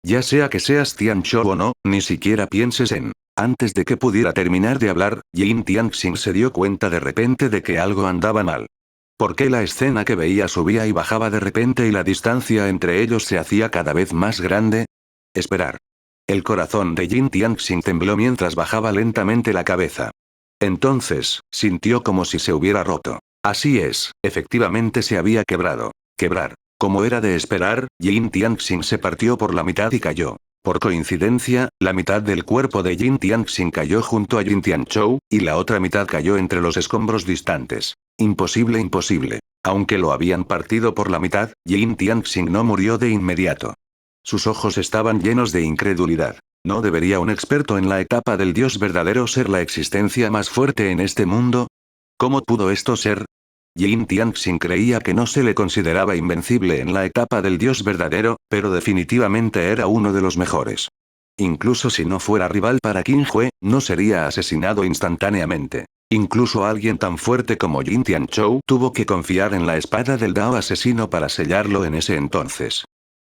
Ya sea que seas Tianchou o no, ni siquiera pienses en. Antes de que pudiera terminar de hablar, Jin Tianxing se dio cuenta de repente de que algo andaba mal. ¿Por qué la escena que veía subía y bajaba de repente y la distancia entre ellos se hacía cada vez más grande? Esperar. El corazón de Jin Tianxing tembló mientras bajaba lentamente la cabeza. Entonces, sintió como si se hubiera roto. Así es, efectivamente se había quebrado. Quebrar. Como era de esperar, Jin Tianxing se partió por la mitad y cayó. Por coincidencia, la mitad del cuerpo de Jin Tianxing cayó junto a Jin Tianchou, y la otra mitad cayó entre los escombros distantes. Imposible, imposible. Aunque lo habían partido por la mitad, Jin Tianxing no murió de inmediato. Sus ojos estaban llenos de incredulidad. ¿No debería un experto en la etapa del Dios verdadero ser la existencia más fuerte en este mundo? ¿Cómo pudo esto ser? Jin Tianxing creía que no se le consideraba invencible en la etapa del Dios verdadero, pero definitivamente era uno de los mejores. Incluso si no fuera rival para Qin Hue, no sería asesinado instantáneamente. Incluso alguien tan fuerte como Jin Tianchou tuvo que confiar en la espada del Dao asesino para sellarlo en ese entonces.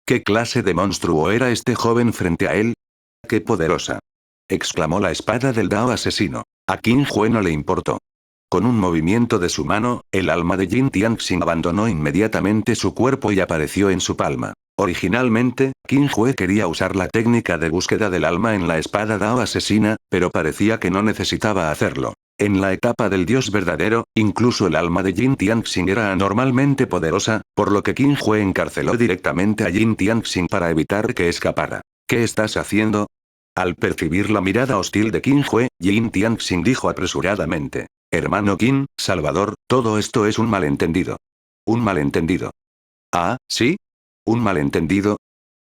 ¿Qué clase de monstruo era este joven frente a él? ¡Qué poderosa! Exclamó la espada del Dao asesino. A Qin Hue no le importó. Con un movimiento de su mano, el alma de Jin Tianxing abandonó inmediatamente su cuerpo y apareció en su palma. Originalmente, Qin Hue quería usar la técnica de búsqueda del alma en la espada Dao asesina, pero parecía que no necesitaba hacerlo. En la etapa del Dios verdadero, incluso el alma de Jin Tianxing era anormalmente poderosa, por lo que Qin Hue encarceló directamente a Jin Tianxing para evitar que escapara. ¿Qué estás haciendo? Al percibir la mirada hostil de Qin Hue, Jin Tianxing dijo apresuradamente. Hermano Qin, Salvador, todo esto es un malentendido. ¿Un malentendido? Ah, ¿sí? ¿Un malentendido?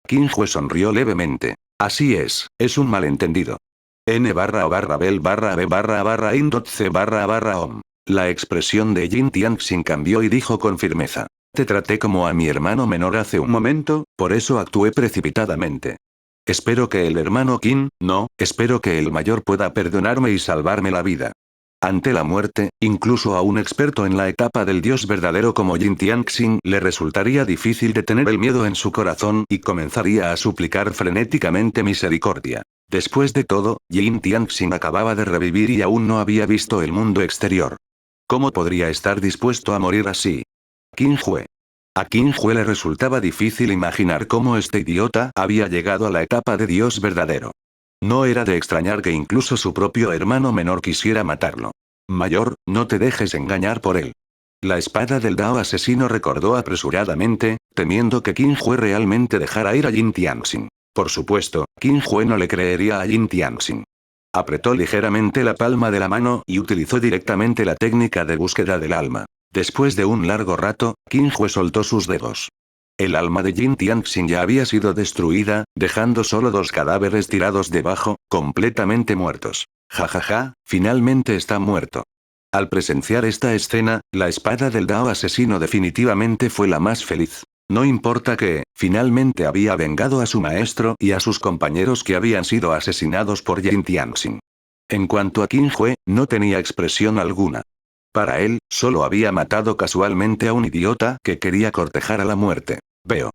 Qin Hue sonrió levemente. Así es un malentendido. N barra o barra bel barra b barra barra indot c barra barra om. La expresión de Jin Tianxing cambió y dijo con firmeza. Te traté como a mi hermano menor hace un momento, por eso actué precipitadamente. Espero que el hermano Qin, no, espero que el mayor pueda perdonarme y salvarme la vida. Ante la muerte, incluso a un experto en la etapa del dios verdadero como Yin Tianxing le resultaría difícil detener el miedo en su corazón y comenzaría a suplicar frenéticamente misericordia. Después de todo, Yin Tianxing acababa de revivir y aún no había visto el mundo exterior. ¿Cómo podría estar dispuesto a morir así? Qin Hue. A Qin Hue le resultaba difícil imaginar cómo este idiota había llegado a la etapa de dios verdadero. No era de extrañar que incluso su propio hermano menor quisiera matarlo. Mayor, no te dejes engañar por él. La espada del Dao asesino recordó apresuradamente, temiendo que Qin Hue realmente dejara ir a Yin Tianxing. Por supuesto, Qin Hue no le creería a Yin Tianxing. Apretó ligeramente la palma de la mano y utilizó directamente la técnica de búsqueda del alma. Después de un largo rato, Qin Hue soltó sus dedos. El alma de Yin Tianxing ya había sido destruida, dejando solo 2 cadáveres tirados debajo, completamente muertos. Jajaja, finalmente está muerto. Al presenciar esta escena, la espada del Dao asesino definitivamente fue la más feliz. No importa que, finalmente había vengado a su maestro y a sus compañeros que habían sido asesinados por Yin Tianxing. En cuanto a Qin Hue, no tenía expresión alguna. Para él, solo había matado casualmente a un idiota que quería cortejar a la muerte. Veo.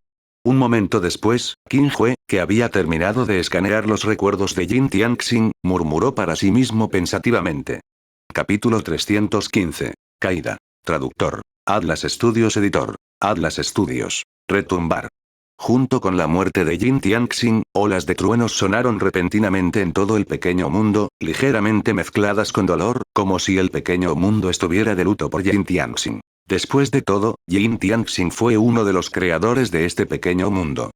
Un momento después, Qin Hue, que había terminado de escanear los recuerdos de Yin Tianxing, murmuró para sí mismo pensativamente. Capítulo 315. Caída. Traductor. Atlas Studios Editor. Atlas Studios. Retumbar. Junto con la muerte de Yin Tianxing, olas de truenos sonaron repentinamente en todo el pequeño mundo, ligeramente mezcladas con dolor, como si el pequeño mundo estuviera de luto por Yin Tianxing. Después de todo, Yin Tianxing fue uno de los creadores de este pequeño mundo.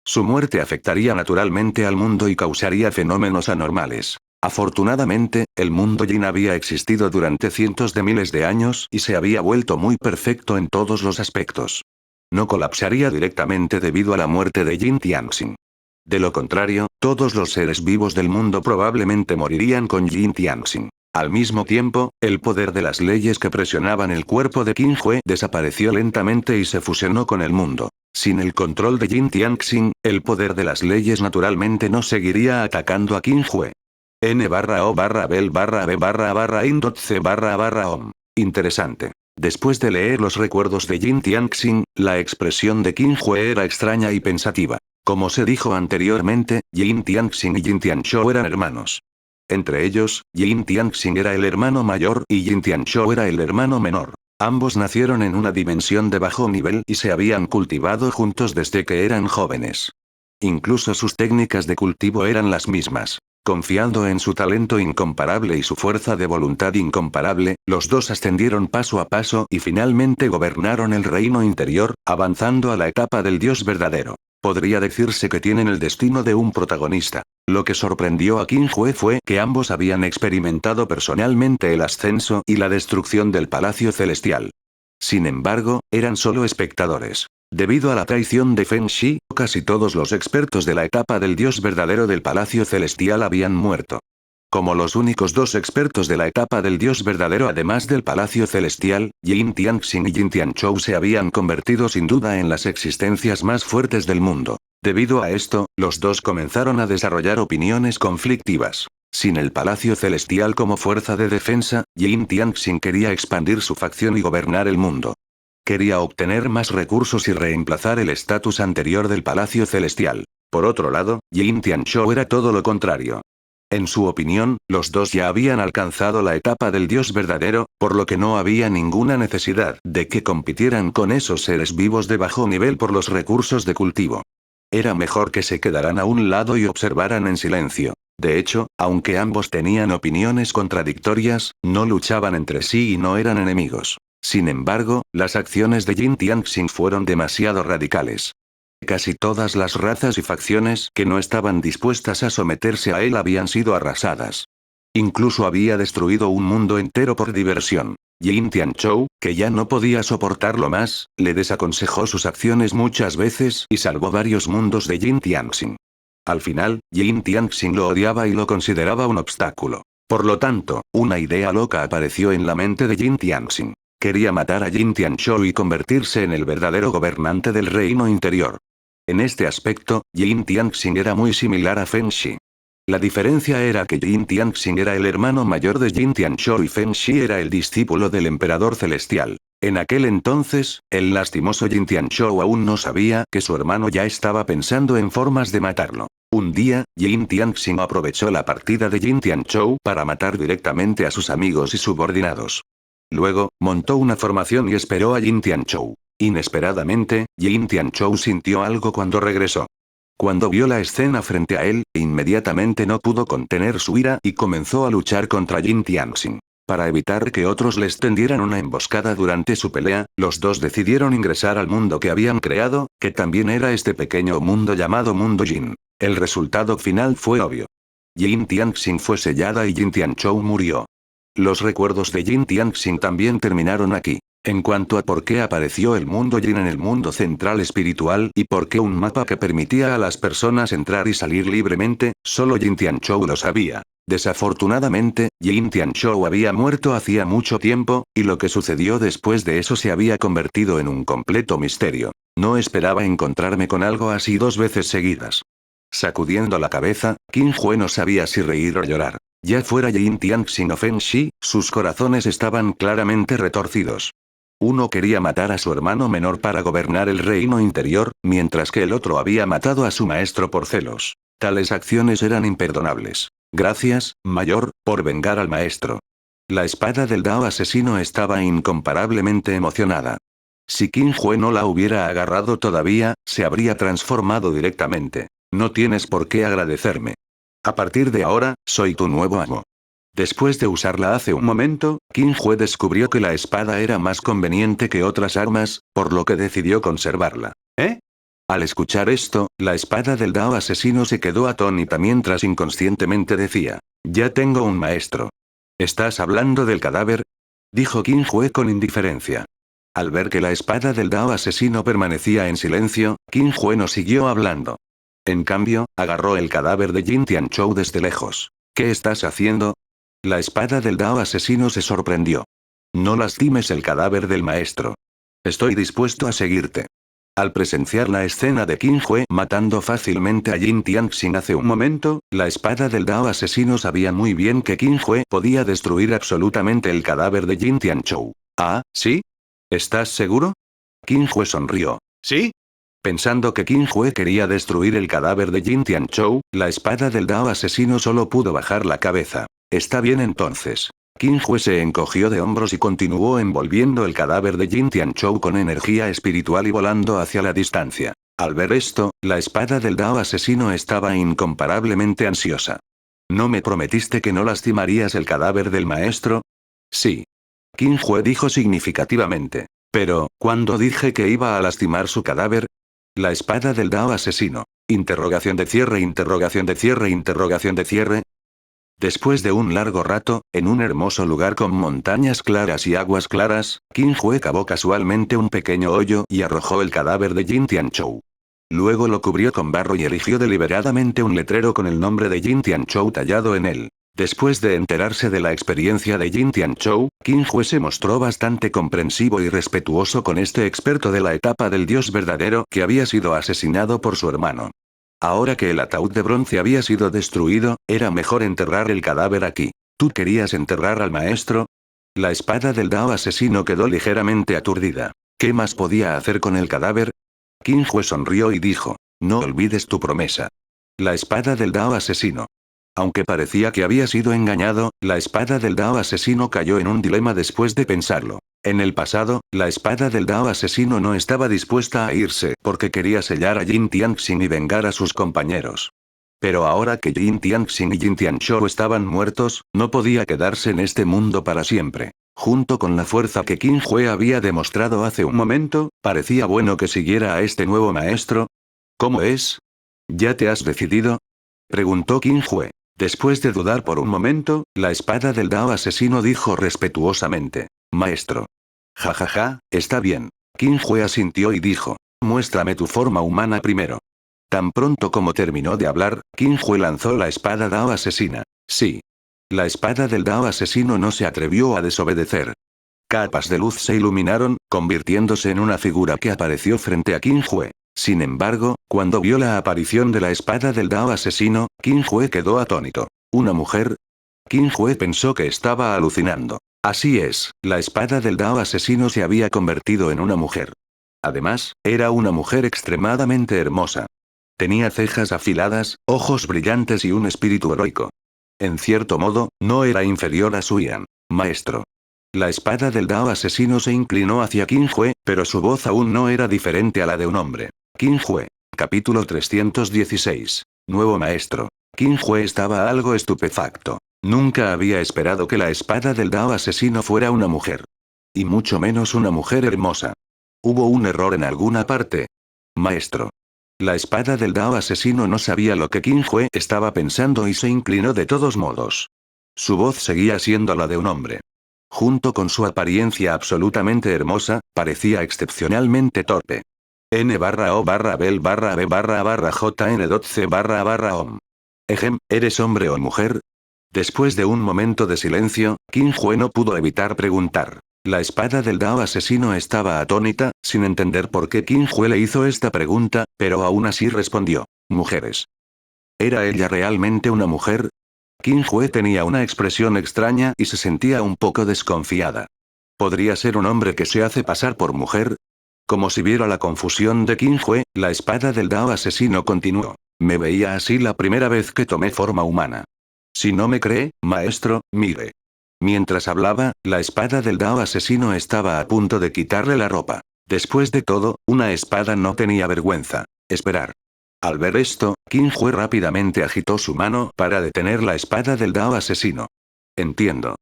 Su muerte afectaría naturalmente al mundo y causaría fenómenos anormales. Afortunadamente, el mundo Yin había existido durante cientos de miles de años y se había vuelto muy perfecto en todos los aspectos. No colapsaría directamente debido a la muerte de Yin Tianxing. De lo contrario, todos los seres vivos del mundo probablemente morirían con Yin Tianxing. Al mismo tiempo, el poder de las leyes que presionaban el cuerpo de Qin Hue desapareció lentamente y se fusionó con el mundo. Sin el control de Yin Tianxing, el poder de las leyes naturalmente no seguiría atacando a Qin Hue. N/O/B/B/IN.C/OM. Interesante. Después de leer los recuerdos de Yin Tianxing, la expresión de Qin Hue era extraña y pensativa. Como se dijo anteriormente, Yin Tianxing y Yin Tianzhou eran hermanos. Entre ellos, Yin Tianxing era el hermano mayor y Yin Tianzhou era el hermano menor. Ambos nacieron en una dimensión de bajo nivel y se habían cultivado juntos desde que eran jóvenes. Incluso sus técnicas de cultivo eran las mismas. Confiando en su talento incomparable y su fuerza de voluntad incomparable, los dos ascendieron paso a paso y finalmente gobernaron el reino interior, avanzando a la etapa del dios verdadero. Podría decirse que tienen el destino de un protagonista. Lo que sorprendió a Qin Hue fue que ambos habían experimentado personalmente el ascenso y la destrucción del Palacio Celestial. Sin embargo, eran solo espectadores. Debido a la traición de Feng Shi, casi todos los expertos de la etapa del dios verdadero del Palacio Celestial habían muerto. Como los únicos 2 expertos de la etapa del dios verdadero además del Palacio Celestial, Yin Tianxing y Yin Tianzhou se habían convertido sin duda en las existencias más fuertes del mundo. Debido a esto, los dos comenzaron a desarrollar opiniones conflictivas. Sin el Palacio Celestial como fuerza de defensa, Yin Tianxing quería expandir su facción y gobernar el mundo. Quería obtener más recursos y reemplazar el estatus anterior del Palacio Celestial. Por otro lado, Yin Tianzhou era todo lo contrario. En su opinión, los dos ya habían alcanzado la etapa del dios verdadero, por lo que no había ninguna necesidad de que compitieran con esos seres vivos de bajo nivel por los recursos de cultivo. Era mejor que se quedaran a un lado y observaran en silencio. De hecho, aunque ambos tenían opiniones contradictorias, no luchaban entre sí y no eran enemigos. Sin embargo, las acciones de Yin Tianxing fueron demasiado radicales. Casi todas las razas y facciones que no estaban dispuestas a someterse a él habían sido arrasadas. Incluso había destruido un mundo entero por diversión. Yin Tianzhou, que ya no podía soportarlo más, le desaconsejó sus acciones muchas veces y salvó varios mundos de Yin Tianxing. Al final, Yin Tianxing lo odiaba y lo consideraba un obstáculo. Por lo tanto, una idea loca apareció en la mente de Yin Tianxing. Quería matar a Yin Tianzhou y convertirse en el verdadero gobernante del reino interior. En este aspecto, Yin Tianxing era muy similar a Feng Shi. La diferencia era que Jin Tianxing era el hermano mayor de Jin Tianzhou y Feng Shi era el discípulo del emperador celestial. En aquel entonces, el lastimoso Jin Tianzhou aún no sabía que su hermano ya estaba pensando en formas de matarlo. Un día, Jin Tianxing aprovechó la partida de Jin Tianzhou para matar directamente a sus amigos y subordinados. Luego, montó una formación y esperó a Jin Tianzhou. Inesperadamente, Jin Tianzhou sintió algo cuando regresó. Cuando vio la escena frente a él, inmediatamente no pudo contener su ira y comenzó a luchar contra Jin Tianxing. Para evitar que otros les tendieran una emboscada durante su pelea, los dos decidieron ingresar al mundo que habían creado, que también era este pequeño mundo llamado Mundo Jin. El resultado final fue obvio. Jin Tianxing fue sellada y Jin Tianzhou murió. Los recuerdos de Jin Tianxing también terminaron aquí. En cuanto a por qué apareció el mundo Jin en el mundo central espiritual y por qué un mapa que permitía a las personas entrar y salir libremente, solo Jin Tianzhou lo sabía. Desafortunadamente, Jin Tianzhou había muerto hacía mucho tiempo, y lo que sucedió después de eso se había convertido en un completo misterio. No esperaba encontrarme con algo así 2 veces seguidas. Sacudiendo la cabeza, Qin Hue no sabía si reír o llorar. Ya fuera Jin Tianxing o Feng Shi, sus corazones estaban claramente retorcidos. Uno quería matar a su hermano menor para gobernar el reino interior, mientras que el otro había matado a su maestro por celos. Tales acciones eran imperdonables. Gracias, mayor, por vengar al maestro. La espada del Dao asesino estaba incomparablemente emocionada. Si Qin Hue no la hubiera agarrado todavía, se habría transformado directamente. No tienes por qué agradecerme. A partir de ahora, soy tu nuevo amo. Después de usarla hace un momento, Qin Hue descubrió que la espada era más conveniente que otras armas, por lo que decidió conservarla. ¿Eh? Al escuchar esto, la espada del Dao asesino se quedó atónita mientras inconscientemente decía: ya tengo un maestro. ¿Estás hablando del cadáver?, dijo Qin Hue con indiferencia. Al ver que la espada del Dao asesino permanecía en silencio, Qin Hue no siguió hablando. En cambio, agarró el cadáver de Jin Tianzhou desde lejos. ¿Qué estás haciendo? La espada del Dao asesino se sorprendió. No lastimes el cadáver del maestro. Estoy dispuesto a seguirte. Al presenciar la escena de Qin Hue matando fácilmente a Jin Tianxing hace un momento, la espada del Dao asesino sabía muy bien que Qin Hue podía destruir absolutamente el cadáver de Jin Tianzhou. ¿Ah, sí? ¿Estás seguro? Qin Hue sonrió. ¿Sí? Pensando que Qin Hue quería destruir el cadáver de Jin Tianzhou, la espada del Dao asesino solo pudo bajar la cabeza. Está bien entonces. Qin Hue se encogió de hombros y continuó envolviendo el cadáver de Jin Tianzhou con energía espiritual y volando hacia la distancia. Al ver esto, la espada del Dao asesino estaba incomparablemente ansiosa. ¿No me prometiste que no lastimarías el cadáver del maestro? Sí. Qin Hue dijo significativamente. Pero, ¿cuándo dije que iba a lastimar su cadáver? La espada del Dao asesino. Interrogación de cierre, interrogación de cierre, interrogación de cierre. Después de un largo rato, en un hermoso lugar con montañas claras y aguas claras, Qin Hue cavó casualmente un pequeño hoyo y arrojó el cadáver de Jin Tianzhou. Luego lo cubrió con barro y erigió deliberadamente un letrero con el nombre de Jin Tianzhou tallado en él. Después de enterarse de la experiencia de Jin Tianzhou, Qin Hue se mostró bastante comprensivo y respetuoso con este experto de la etapa del dios verdadero que había sido asesinado por su hermano. Ahora que el ataúd de bronce había sido destruido, era mejor enterrar el cadáver aquí. ¿Tú querías enterrar al maestro? La espada del Dao asesino quedó ligeramente aturdida. ¿Qué más podía hacer con el cadáver? Qin Hue sonrió y dijo: no olvides tu promesa. La espada del Dao asesino. Aunque parecía que había sido engañado, la espada del Dao asesino cayó en un dilema después de pensarlo. En el pasado, la espada del Dao asesino no estaba dispuesta a irse porque quería sellar a Jin Tianxing y vengar a sus compañeros. Pero ahora que Jin Tianxing y Jin Tianzhou estaban muertos, no podía quedarse en este mundo para siempre. Junto con la fuerza que Qin Hue había demostrado hace un momento, parecía bueno que siguiera a este nuevo maestro. ¿Cómo es? ¿Ya te has decidido?, preguntó Qin Hue. Después de dudar por un momento, la espada del Dao asesino dijo respetuosamente: maestro. Jajaja, está bien. Qin Hue asintió y dijo: muéstrame tu forma humana primero. Tan pronto como terminó de hablar, Qin Hue lanzó la espada Dao asesina. Sí. La espada del Dao asesino no se atrevió a desobedecer. Capas de luz se iluminaron, convirtiéndose en una figura que apareció frente a Qin Hue. Sin embargo, cuando vio la aparición de la espada del Dao asesino, Qin Hue quedó atónito. ¿Una mujer? Qin Hue pensó que estaba alucinando. Así es, la espada del Dao asesino se había convertido en una mujer. Además, era una mujer extremadamente hermosa. Tenía cejas afiladas, ojos brillantes y un espíritu heroico. En cierto modo, no era inferior a Suyan. Maestro. La espada del Dao asesino se inclinó hacia Qin Hue, pero su voz aún no era diferente a la de un hombre. Qin Hue. Capítulo 316. Nuevo maestro. Qin Hue estaba algo estupefacto. Nunca había esperado que la espada del Dao asesino fuera una mujer. Y mucho menos una mujer hermosa. ¿Hubo un error en alguna parte? Maestro. La espada del Dao asesino no sabía lo que Qin Hue estaba pensando y se inclinó de todos modos. Su voz seguía siendo la de un hombre. Junto con su apariencia absolutamente hermosa, parecía excepcionalmente torpe. N-O-B-L-B-J-N-C-Om. Ejem, ¿eres hombre o mujer? Después de un momento de silencio, Qin Hue no pudo evitar preguntar. La espada del Dao asesino estaba atónita, sin entender por qué Qin Hue le hizo esta pregunta, pero aún así respondió. Mujeres. ¿Era ella realmente una mujer? Qin Hue tenía una expresión extraña y se sentía un poco desconfiada. ¿Podría ser un hombre que se hace pasar por mujer? Como si viera la confusión de Qin Hue, la espada del Dao asesino continuó. Me veía así la primera vez que tomé forma humana. Si no me cree, maestro, mire. Mientras hablaba, la espada del Dao asesino estaba a punto de quitarle la ropa. Después de todo, una espada no tenía vergüenza. Esperar. Al ver esto, Qin Hue rápidamente agitó su mano para detener la espada del Dao asesino. Entiendo.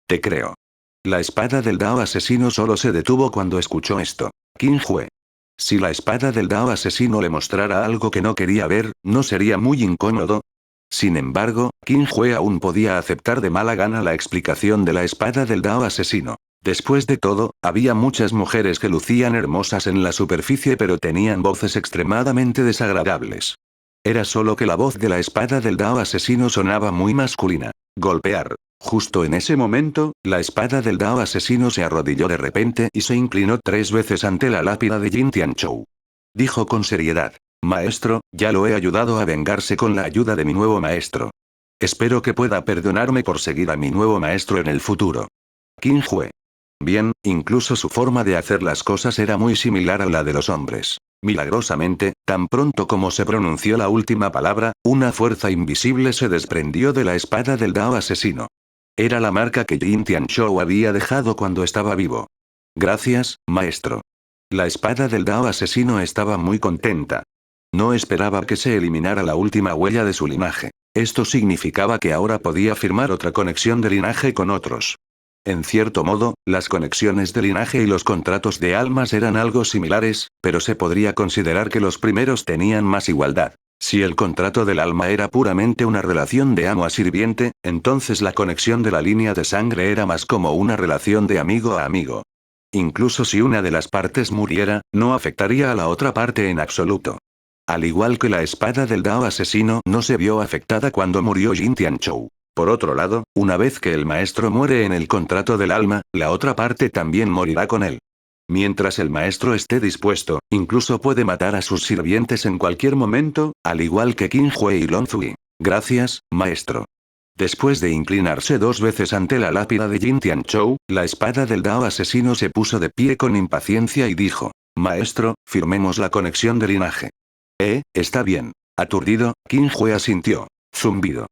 Te creo. La espada del Dao asesino solo se detuvo cuando escuchó esto. Qin Hue. Si la espada del Dao asesino le mostrara algo que no quería ver, ¿no sería muy incómodo? Sin embargo, Qin Hue aún podía aceptar de mala gana la explicación de la espada del Dao asesino. Después de todo, había muchas mujeres que lucían hermosas en la superficie pero tenían voces extremadamente desagradables. Era solo que la voz de la espada del Dao asesino sonaba muy masculina. Golpear. Justo en ese momento, la espada del Dao asesino se arrodilló de repente y se inclinó 3 veces ante la lápida de Jin Tianzhou. Dijo con seriedad. Maestro, ya lo he ayudado a vengarse con la ayuda de mi nuevo maestro. Espero que pueda perdonarme por seguir a mi nuevo maestro en el futuro. Qin Hue. Bien, incluso su forma de hacer las cosas era muy similar a la de los hombres. Milagrosamente, tan pronto como se pronunció la última palabra, una fuerza invisible se desprendió de la espada del Dao asesino. Era la marca que Jin Tianzhou había dejado cuando estaba vivo. Gracias, maestro. La espada del Dao asesino estaba muy contenta. No esperaba que se eliminara la última huella de su linaje. Esto significaba que ahora podía firmar otra conexión de linaje con otros. En cierto modo, las conexiones de linaje y los contratos de almas eran algo similares, pero se podría considerar que los primeros tenían más igualdad. Si el contrato del alma era puramente una relación de amo a sirviente, entonces la conexión de la línea de sangre era más como una relación de amigo a amigo. Incluso si una de las partes muriera, no afectaría a la otra parte en absoluto. Al igual que la espada del Dao asesino no se vio afectada cuando murió Jin Tianzhou. Por otro lado, una vez que el maestro muere en el contrato del alma, la otra parte también morirá con él. Mientras el maestro esté dispuesto, incluso puede matar a sus sirvientes en cualquier momento, al igual que Qin Hue y Long Zui. Gracias, maestro. Después de inclinarse 2 veces ante la lápida de Jin Tianzhou, la espada del Dao asesino se puso de pie con impaciencia y dijo: Maestro, firmemos la conexión de linaje. Está bien. Aturdido, Qin Hue asintió. Zumbido.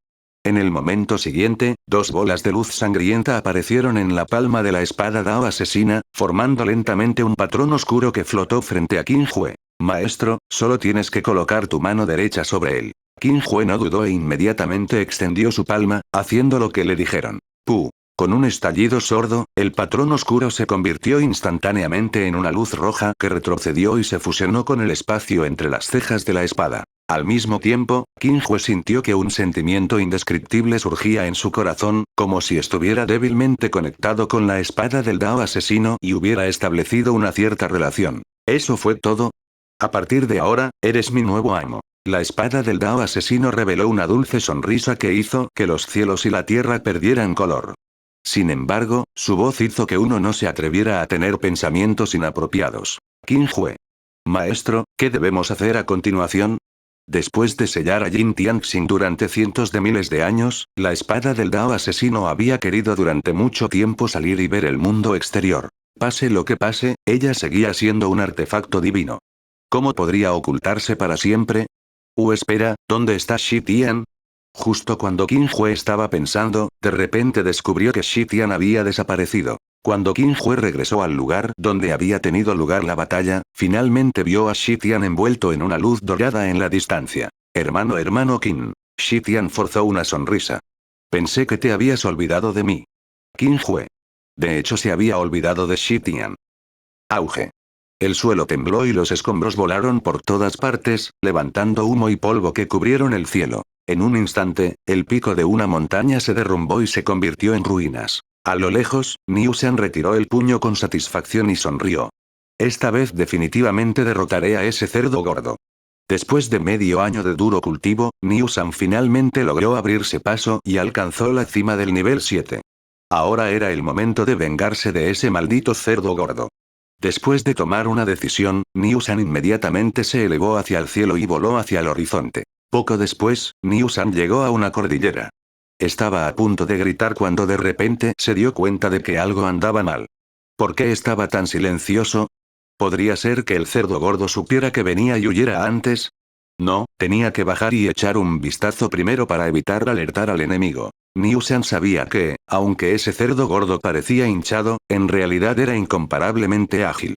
En el momento siguiente, 2 bolas de luz sangrienta aparecieron en la palma de la espada Dao asesina, formando lentamente un patrón oscuro que flotó frente a Qin Hue. Maestro, solo tienes que colocar tu mano derecha sobre él. Qin Hue no dudó e inmediatamente extendió su palma, haciendo lo que le dijeron. ¡Puh! Con un estallido sordo, el patrón oscuro se convirtió instantáneamente en una luz roja que retrocedió y se fusionó con el espacio entre las cejas de la espada. Al mismo tiempo, Qin Hue sintió que un sentimiento indescriptible surgía en su corazón, como si estuviera débilmente conectado con la espada del Dao asesino y hubiera establecido una cierta relación. ¿Eso fue todo? A partir de ahora, eres mi nuevo amo. La espada del Dao asesino reveló una dulce sonrisa que hizo que los cielos y la tierra perdieran color. Sin embargo, su voz hizo que uno no se atreviera a tener pensamientos inapropiados. Qin Hue. Maestro, ¿qué debemos hacer a continuación? Después de sellar a Jin Tianxin durante cientos de miles de años, la espada del Dao asesino había querido durante mucho tiempo salir y ver el mundo exterior. Pase lo que pase, ella seguía siendo un artefacto divino. ¿Cómo podría ocultarse para siempre? Espera, ¿dónde está Shi Tian? Justo cuando Qin Hue estaba pensando, de repente descubrió que Shi Tian había desaparecido. Cuando Qin Hue regresó al lugar donde había tenido lugar la batalla, finalmente vio a Shi Tian envuelto en una luz dorada en la distancia. Hermano Qin. Shi Tian forzó una sonrisa. Pensé que te habías olvidado de mí. Qin Hue. De hecho se había olvidado de Shi Tian. Auge. El suelo tembló y los escombros volaron por todas partes, levantando humo y polvo que cubrieron el cielo. En un instante, el pico de una montaña se derrumbó y se convirtió en ruinas. A lo lejos, Niu San retiró el puño con satisfacción y sonrió. Esta vez definitivamente derrotaré a ese cerdo gordo. Después de medio año de duro cultivo, Niu San finalmente logró abrirse paso y alcanzó la cima del nivel 7. Ahora era el momento de vengarse de ese maldito cerdo gordo. Después de tomar una decisión, Niu San inmediatamente se elevó hacia el cielo y voló hacia el horizonte. Poco después, Niu San llegó a una cordillera. Estaba a punto de gritar cuando de repente se dio cuenta de que algo andaba mal. ¿Por qué estaba tan silencioso? ¿Podría ser que el cerdo gordo supiera que venía y huyera antes? No, tenía que bajar y echar un vistazo primero para evitar alertar al enemigo. Niu San sabía que, aunque ese cerdo gordo parecía hinchado, en realidad era incomparablemente ágil.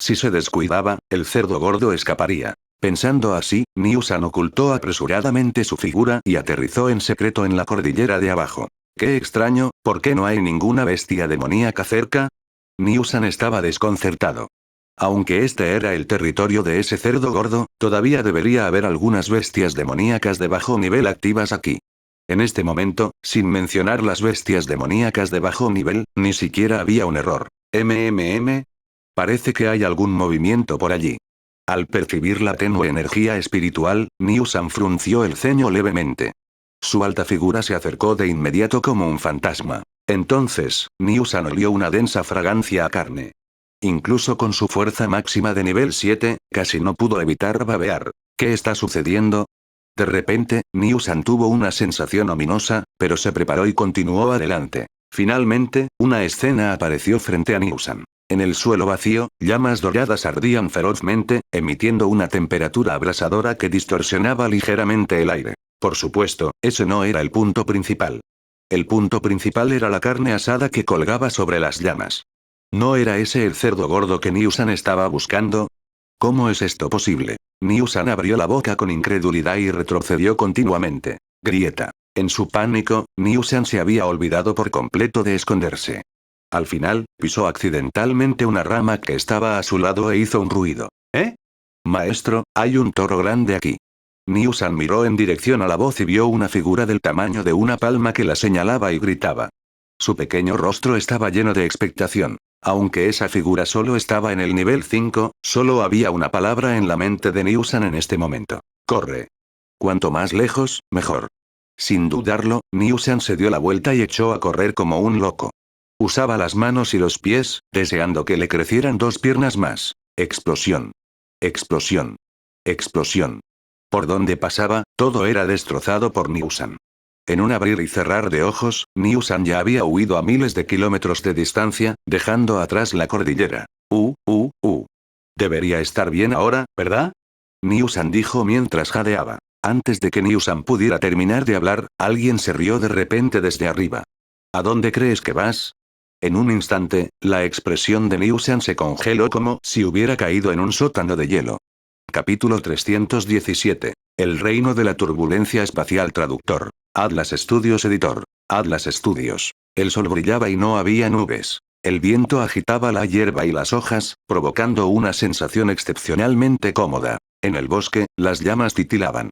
Si se descuidaba, el cerdo gordo escaparía. Pensando así, Niu San ocultó apresuradamente su figura y aterrizó en secreto en la cordillera de abajo. Qué extraño, ¿por qué no hay ninguna bestia demoníaca cerca? Niu San estaba desconcertado. Aunque este era el territorio de ese cerdo gordo, todavía debería haber algunas bestias demoníacas de bajo nivel activas aquí. En este momento, sin mencionar las bestias demoníacas de bajo nivel, ni siquiera había un error. Parece que hay algún movimiento por allí. Al percibir la tenue energía espiritual, Niu San frunció el ceño levemente. Su alta figura se acercó de inmediato como un fantasma. Entonces, Niu San olió una densa fragancia a carne. Incluso con su fuerza máxima de nivel 7, casi no pudo evitar babear. ¿Qué está sucediendo? De repente, Niu San tuvo una sensación ominosa, pero se preparó y continuó adelante. Finalmente, una escena apareció frente a Niu San. En el suelo vacío, llamas doradas ardían ferozmente, emitiendo una temperatura abrasadora que distorsionaba ligeramente el aire. Por supuesto, ese no era el punto principal. El punto principal era la carne asada que colgaba sobre las llamas. ¿No era ese el cerdo gordo que Niu San estaba buscando? ¿Cómo es esto posible? Niu San abrió la boca con incredulidad y retrocedió continuamente. Grieta. En su pánico, Niu San se había olvidado por completo de esconderse. Al final, pisó accidentalmente una rama que estaba a su lado e hizo un ruido. ¿Eh? Maestro, hay un toro grande aquí. Niu San miró en dirección a la voz y vio una figura del tamaño de una palma que la señalaba y gritaba. Su pequeño rostro estaba lleno de expectación. Aunque esa figura solo estaba en el nivel 5, solo había una palabra en la mente de Niu San en este momento. Corre. Cuanto más lejos, mejor. Sin dudarlo, Niu San se dio la vuelta y echó a correr como un loco. Usaba las manos y los pies, deseando que le crecieran 2 piernas más. Explosión. Explosión. Explosión. Por donde pasaba, todo era destrozado por Niu San. En un abrir y cerrar de ojos, Niu San ya había huido a miles de kilómetros de distancia, dejando atrás la cordillera. Debería estar bien ahora, ¿verdad? Niu San dijo mientras jadeaba. Antes de que Niu San pudiera terminar de hablar, alguien se rió de repente desde arriba. ¿A dónde crees que vas? En un instante, la expresión de Niu San se congeló como si hubiera caído en un sótano de hielo. Capítulo 317. El reino de la turbulencia espacial. Traductor. Atlas Studios editor. Atlas Studios. El sol brillaba y no había nubes. El viento agitaba la hierba y las hojas, provocando una sensación excepcionalmente cómoda. En el bosque, las llamas titilaban.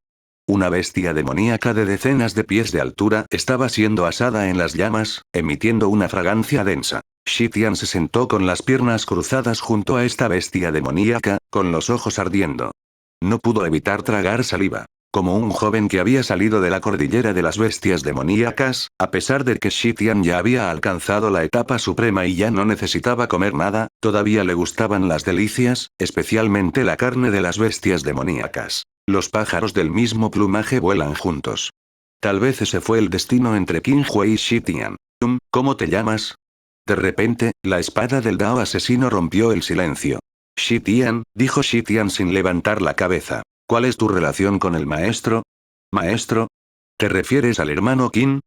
Una bestia demoníaca de decenas de pies de altura estaba siendo asada en las llamas, emitiendo una fragancia densa. Shi Tian se sentó con las piernas cruzadas junto a esta bestia demoníaca, con los ojos ardiendo. No pudo evitar tragar saliva. Como un joven que había salido de la cordillera de las bestias demoníacas, a pesar de que Shitian ya había alcanzado la etapa suprema y ya no necesitaba comer nada, todavía le gustaban las delicias, especialmente la carne de las bestias demoníacas. Los pájaros del mismo plumaje vuelan juntos. Tal vez ese fue el destino entre Qinghue y Shitian. ¿Cómo te llamas? De repente, la espada del Dao asesino rompió el silencio. Shitian, dijo Shitian sin levantar la cabeza. ¿Cuál es tu relación con el maestro? ¿Maestro? ¿Te refieres al hermano Qin?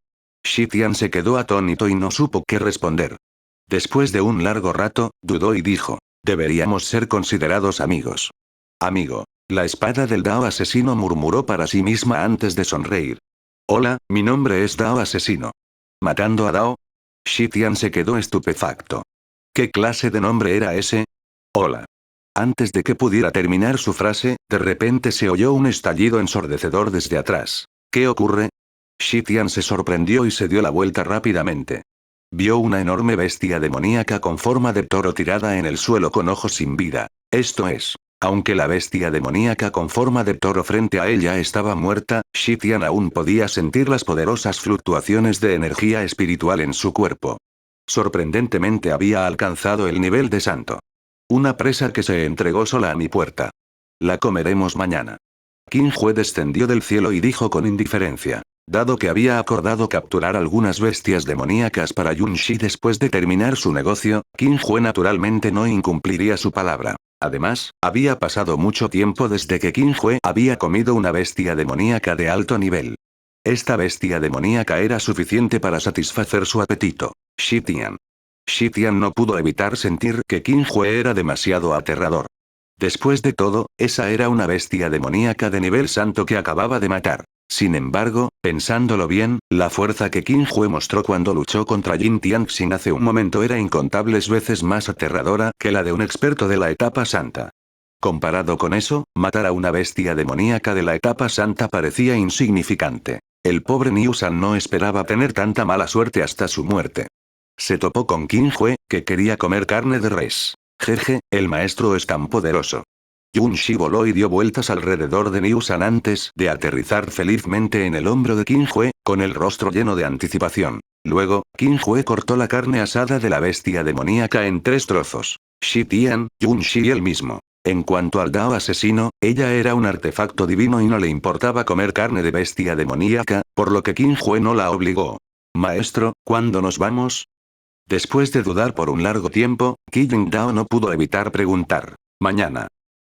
Shitian se quedó atónito y no supo qué responder. Después de un largo rato, dudó y dijo, deberíamos ser considerados amigos. Amigo. La espada del Dao asesino murmuró para sí misma antes de sonreír. Hola, mi nombre es Dao asesino. ¿Matando a Dao? Shitian se quedó estupefacto. ¿Qué clase de nombre era ese? Hola. Antes de que pudiera terminar su frase, de repente se oyó un estallido ensordecedor desde atrás. ¿Qué ocurre? Shitian se sorprendió y se dio la vuelta rápidamente. Vio una enorme bestia demoníaca con forma de toro tirada en el suelo con ojos sin vida. Esto es. Aunque la bestia demoníaca con forma de toro frente a ella estaba muerta, Shitian aún podía sentir las poderosas fluctuaciones de energía espiritual en su cuerpo. Sorprendentemente había alcanzado el nivel de santo. Una presa que se entregó sola a mi puerta. La comeremos mañana. Qinghue descendió del cielo y dijo con indiferencia. Dado que había acordado capturar algunas bestias demoníacas para Yunshi después de terminar su negocio, Qinghue naturalmente no incumpliría su palabra. Además, había pasado mucho tiempo desde que Qinghue había comido una bestia demoníaca de alto nivel. Esta bestia demoníaca era suficiente para satisfacer su apetito. Shitian. Shitian no pudo evitar sentir que Qinghue era demasiado aterrador. Después de todo, esa era una bestia demoníaca de nivel santo que acababa de matar. Sin embargo, pensándolo bien, la fuerza que Qinghue mostró cuando luchó contra Jin Tianxin hace un momento era incontables veces más aterradora que la de un experto de la etapa santa. Comparado con eso, matar a una bestia demoníaca de la etapa santa parecía insignificante. El pobre Niusan no esperaba tener tanta mala suerte hasta su muerte. Se topó con Qinghue, que quería comer carne de res. Jeje, el maestro es tan poderoso. Yunshi voló y dio vueltas alrededor de Niusan antes de aterrizar felizmente en el hombro de Qinghue, con el rostro lleno de anticipación. Luego, Qinghue cortó la carne asada de la bestia demoníaca en 3 trozos. Shitian, Yunshi y él mismo. En cuanto al Dao asesino, ella era un artefacto divino y no le importaba comer carne de bestia demoníaca, por lo que Qinghue no la obligó. Maestro, ¿cuándo nos vamos? Después de dudar por un largo tiempo, Qin Dao no pudo evitar preguntar. Mañana.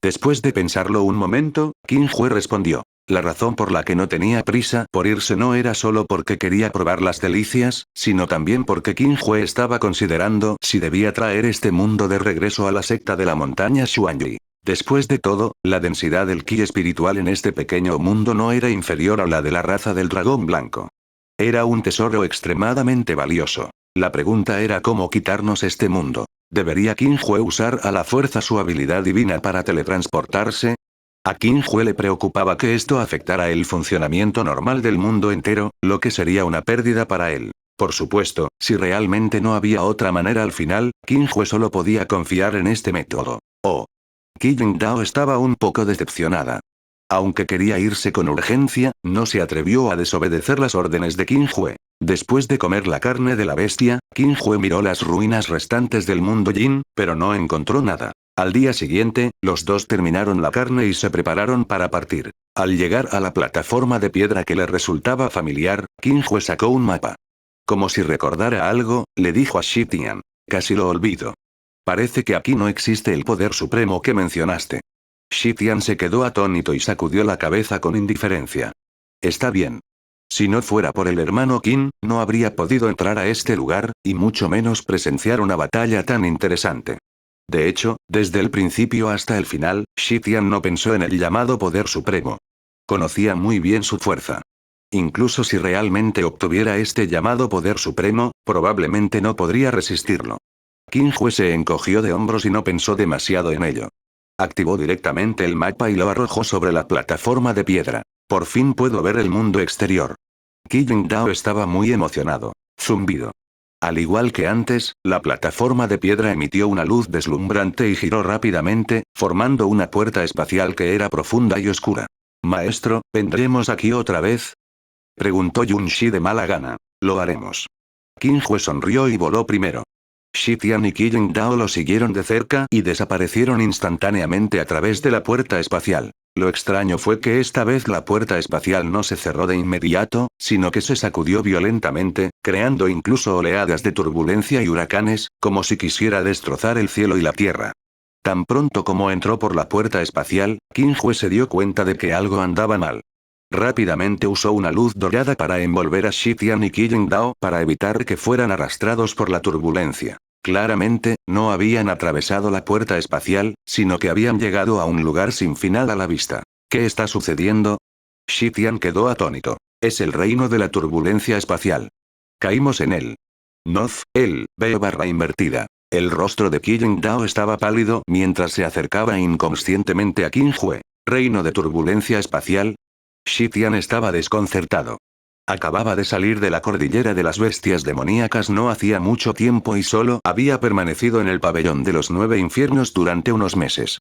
Después de pensarlo un momento, Qinghue respondió. La razón por la que no tenía prisa por irse no era solo porque quería probar las delicias, sino también porque Qinghue estaba considerando si debía traer este mundo de regreso a la secta de la montaña Xuanyi. Después de todo, la densidad del ki espiritual en este pequeño mundo no era inferior a la de la raza del dragón blanco. Era un tesoro extremadamente valioso. La pregunta era cómo quitarnos este mundo. ¿Debería Qinghue usar a la fuerza su habilidad divina para teletransportarse? A Qinghue le preocupaba que esto afectara el funcionamiento normal del mundo entero, lo que sería una pérdida para él. Por supuesto, si realmente no había otra manera al final, Qinghue solo podía confiar en este método. Oh. Qin Dao estaba un poco decepcionada. Aunque quería irse con urgencia, no se atrevió a desobedecer las órdenes de Qinghue. Después de comer la carne de la bestia, Qinghue miró las ruinas restantes del mundo Yin, pero no encontró nada. Al día siguiente, los dos terminaron la carne y se prepararon para partir. Al llegar a la plataforma de piedra que le resultaba familiar, Qinghue sacó un mapa. Como si recordara algo, le dijo a Shitian. Casi lo olvido. Parece que aquí no existe el poder supremo que mencionaste. Shitian se quedó atónito y sacudió la cabeza con indiferencia. Está bien. Si no fuera por el hermano Qin, no habría podido entrar a este lugar, y mucho menos presenciar una batalla tan interesante. De hecho, desde el principio hasta el final, Shitian no pensó en el llamado poder supremo. Conocía muy bien su fuerza. Incluso si realmente obtuviera este llamado poder supremo, probablemente no podría resistirlo. Qinghue se encogió de hombros y no pensó demasiado en ello. Activó directamente el mapa y lo arrojó sobre la plataforma de piedra. Por fin puedo ver el mundo exterior. Qin Dao estaba muy emocionado. Zumbido. Al igual que antes, la plataforma de piedra emitió una luz deslumbrante y giró rápidamente, formando una puerta espacial que era profunda y oscura. Maestro, ¿vendremos aquí otra vez? Preguntó Yunshi de mala gana. Lo haremos. Qin Hue sonrió y voló primero. Shi Tian y Qi Dao lo siguieron de cerca y desaparecieron instantáneamente a través de la puerta espacial. Lo extraño fue que esta vez la puerta espacial no se cerró de inmediato, sino que se sacudió violentamente, creando incluso oleadas de turbulencia y huracanes, como si quisiera destrozar el cielo y la tierra. Tan pronto como entró por la puerta espacial, Qin Hue se dio cuenta de que algo andaba mal. Rápidamente usó una luz dorada para envolver a Shi Tian y Qi Dao para evitar que fueran arrastrados por la turbulencia. Claramente, no habían atravesado la puerta espacial, sino que habían llegado a un lugar sin final a la vista. ¿Qué está sucediendo? Shi Tian quedó atónito. Es el reino de la turbulencia espacial. Caímos en él. Noz, el, B barra invertida. El rostro de Qi Dao estaba pálido mientras se acercaba inconscientemente a Qin Hue. ¿Reino de turbulencia espacial? Shi Tian estaba desconcertado. Acababa de salir de la cordillera de las bestias demoníacas no hacía mucho tiempo y solo había permanecido en el pabellón de los 9 infiernos durante unos meses.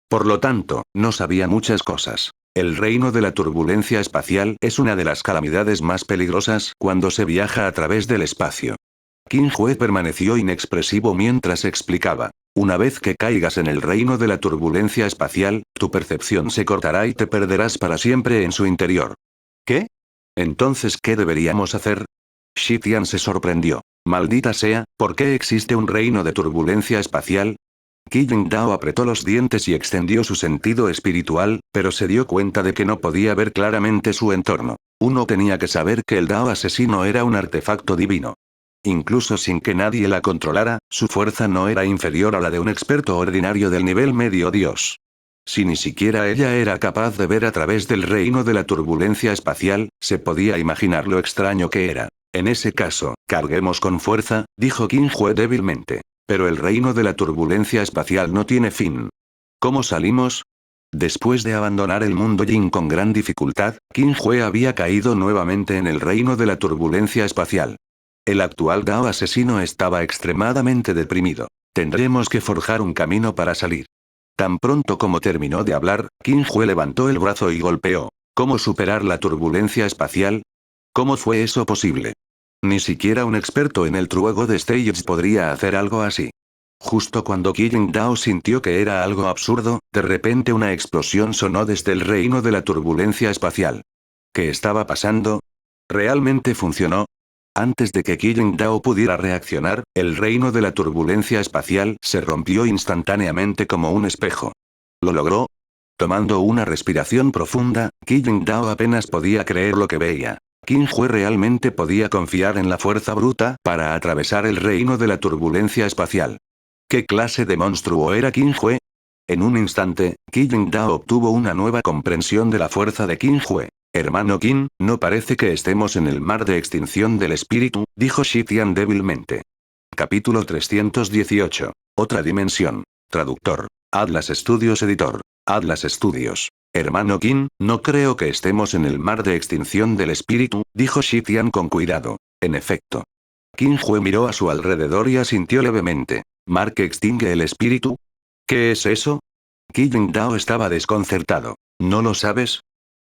Por lo tanto, no sabía muchas cosas. El reino de la turbulencia espacial es una de las calamidades más peligrosas cuando se viaja a través del espacio. Qin Hue permaneció inexpresivo mientras explicaba. Una vez que caigas en el reino de la turbulencia espacial, tu percepción se cortará y te perderás para siempre en su interior. ¿Qué? Entonces, ¿qué deberíamos hacer? Shi Tian se sorprendió. Maldita sea, ¿por qué existe un reino de turbulencia espacial? Qi Dao apretó los dientes y extendió su sentido espiritual, pero se dio cuenta de que no podía ver claramente su entorno. Uno tenía que saber que el Dao asesino era un artefacto divino. Incluso sin que nadie la controlara, su fuerza no era inferior a la de un experto ordinario del nivel medio dios. Si ni siquiera ella era capaz de ver a través del reino de la turbulencia espacial, se podía imaginar lo extraño que era. En ese caso, carguemos con fuerza, dijo Qin Hue débilmente. Pero el reino de la turbulencia espacial no tiene fin. ¿Cómo salimos? Después de abandonar el mundo Yin con gran dificultad, Qin Hue había caído nuevamente en el reino de la turbulencia espacial. El actual Dao asesino estaba extremadamente deprimido. Tendremos que forjar un camino para salir. Tan pronto como terminó de hablar, Qin Hue levantó el brazo y golpeó. ¿Cómo superar la turbulencia espacial? ¿Cómo fue eso posible? Ni siquiera un experto en el Truego de Stages podría hacer algo así. Justo cuando Qi Dao sintió que era algo absurdo, de repente una explosión sonó desde el reino de la turbulencia espacial. ¿Qué estaba pasando? ¿Realmente funcionó? Antes de que Qi Dao pudiera reaccionar, el reino de la turbulencia espacial se rompió instantáneamente como un espejo. ¿Lo logró? Tomando una respiración profunda, Qi Dao apenas podía creer lo que veía. Qin Hue realmente podía confiar en la fuerza bruta para atravesar el reino de la turbulencia espacial. ¿Qué clase de monstruo era Qin Hue? En un instante, Qi Dao obtuvo una nueva comprensión de la fuerza de Qin Hue. Hermano Qin, no parece que estemos en el mar de extinción del espíritu, dijo Shi Tian débilmente. Capítulo 318. Otra dimensión. Traductor. Atlas Studios Editor. Atlas Studios. Hermano Qin, no creo que estemos en el mar de extinción del espíritu, dijo Shi Tian con cuidado. En efecto. Qin Hue miró a su alrededor y asintió levemente. ¿Mar que extingue el espíritu? ¿Qué es eso? Qi Dao estaba desconcertado. ¿No lo sabes?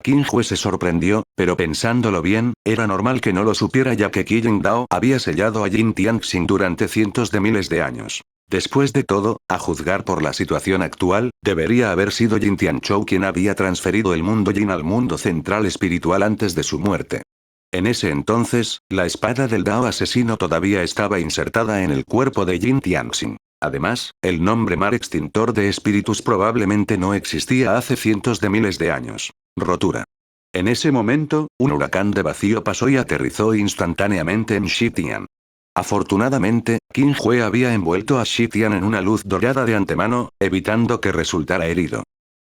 Qin Hue se sorprendió, pero pensándolo bien, era normal que no lo supiera ya que Qi Dao había sellado a Yin Tianxing durante cientos de miles de años. Después de todo, a juzgar por la situación actual, debería haber sido Yin Tianzhou quien había transferido el mundo Yin al mundo central espiritual antes de su muerte. En ese entonces, la espada del Dao asesino todavía estaba insertada en el cuerpo de Yin Tianxing. Además, el nombre mar extintor de espíritus probablemente no existía hace cientos de miles de años. Rotura. En ese momento, un huracán de vacío pasó y aterrizó instantáneamente en Shi Tian. Afortunadamente, Qin Hue había envuelto a Shi Tian en una luz dorada de antemano, evitando que resultara herido.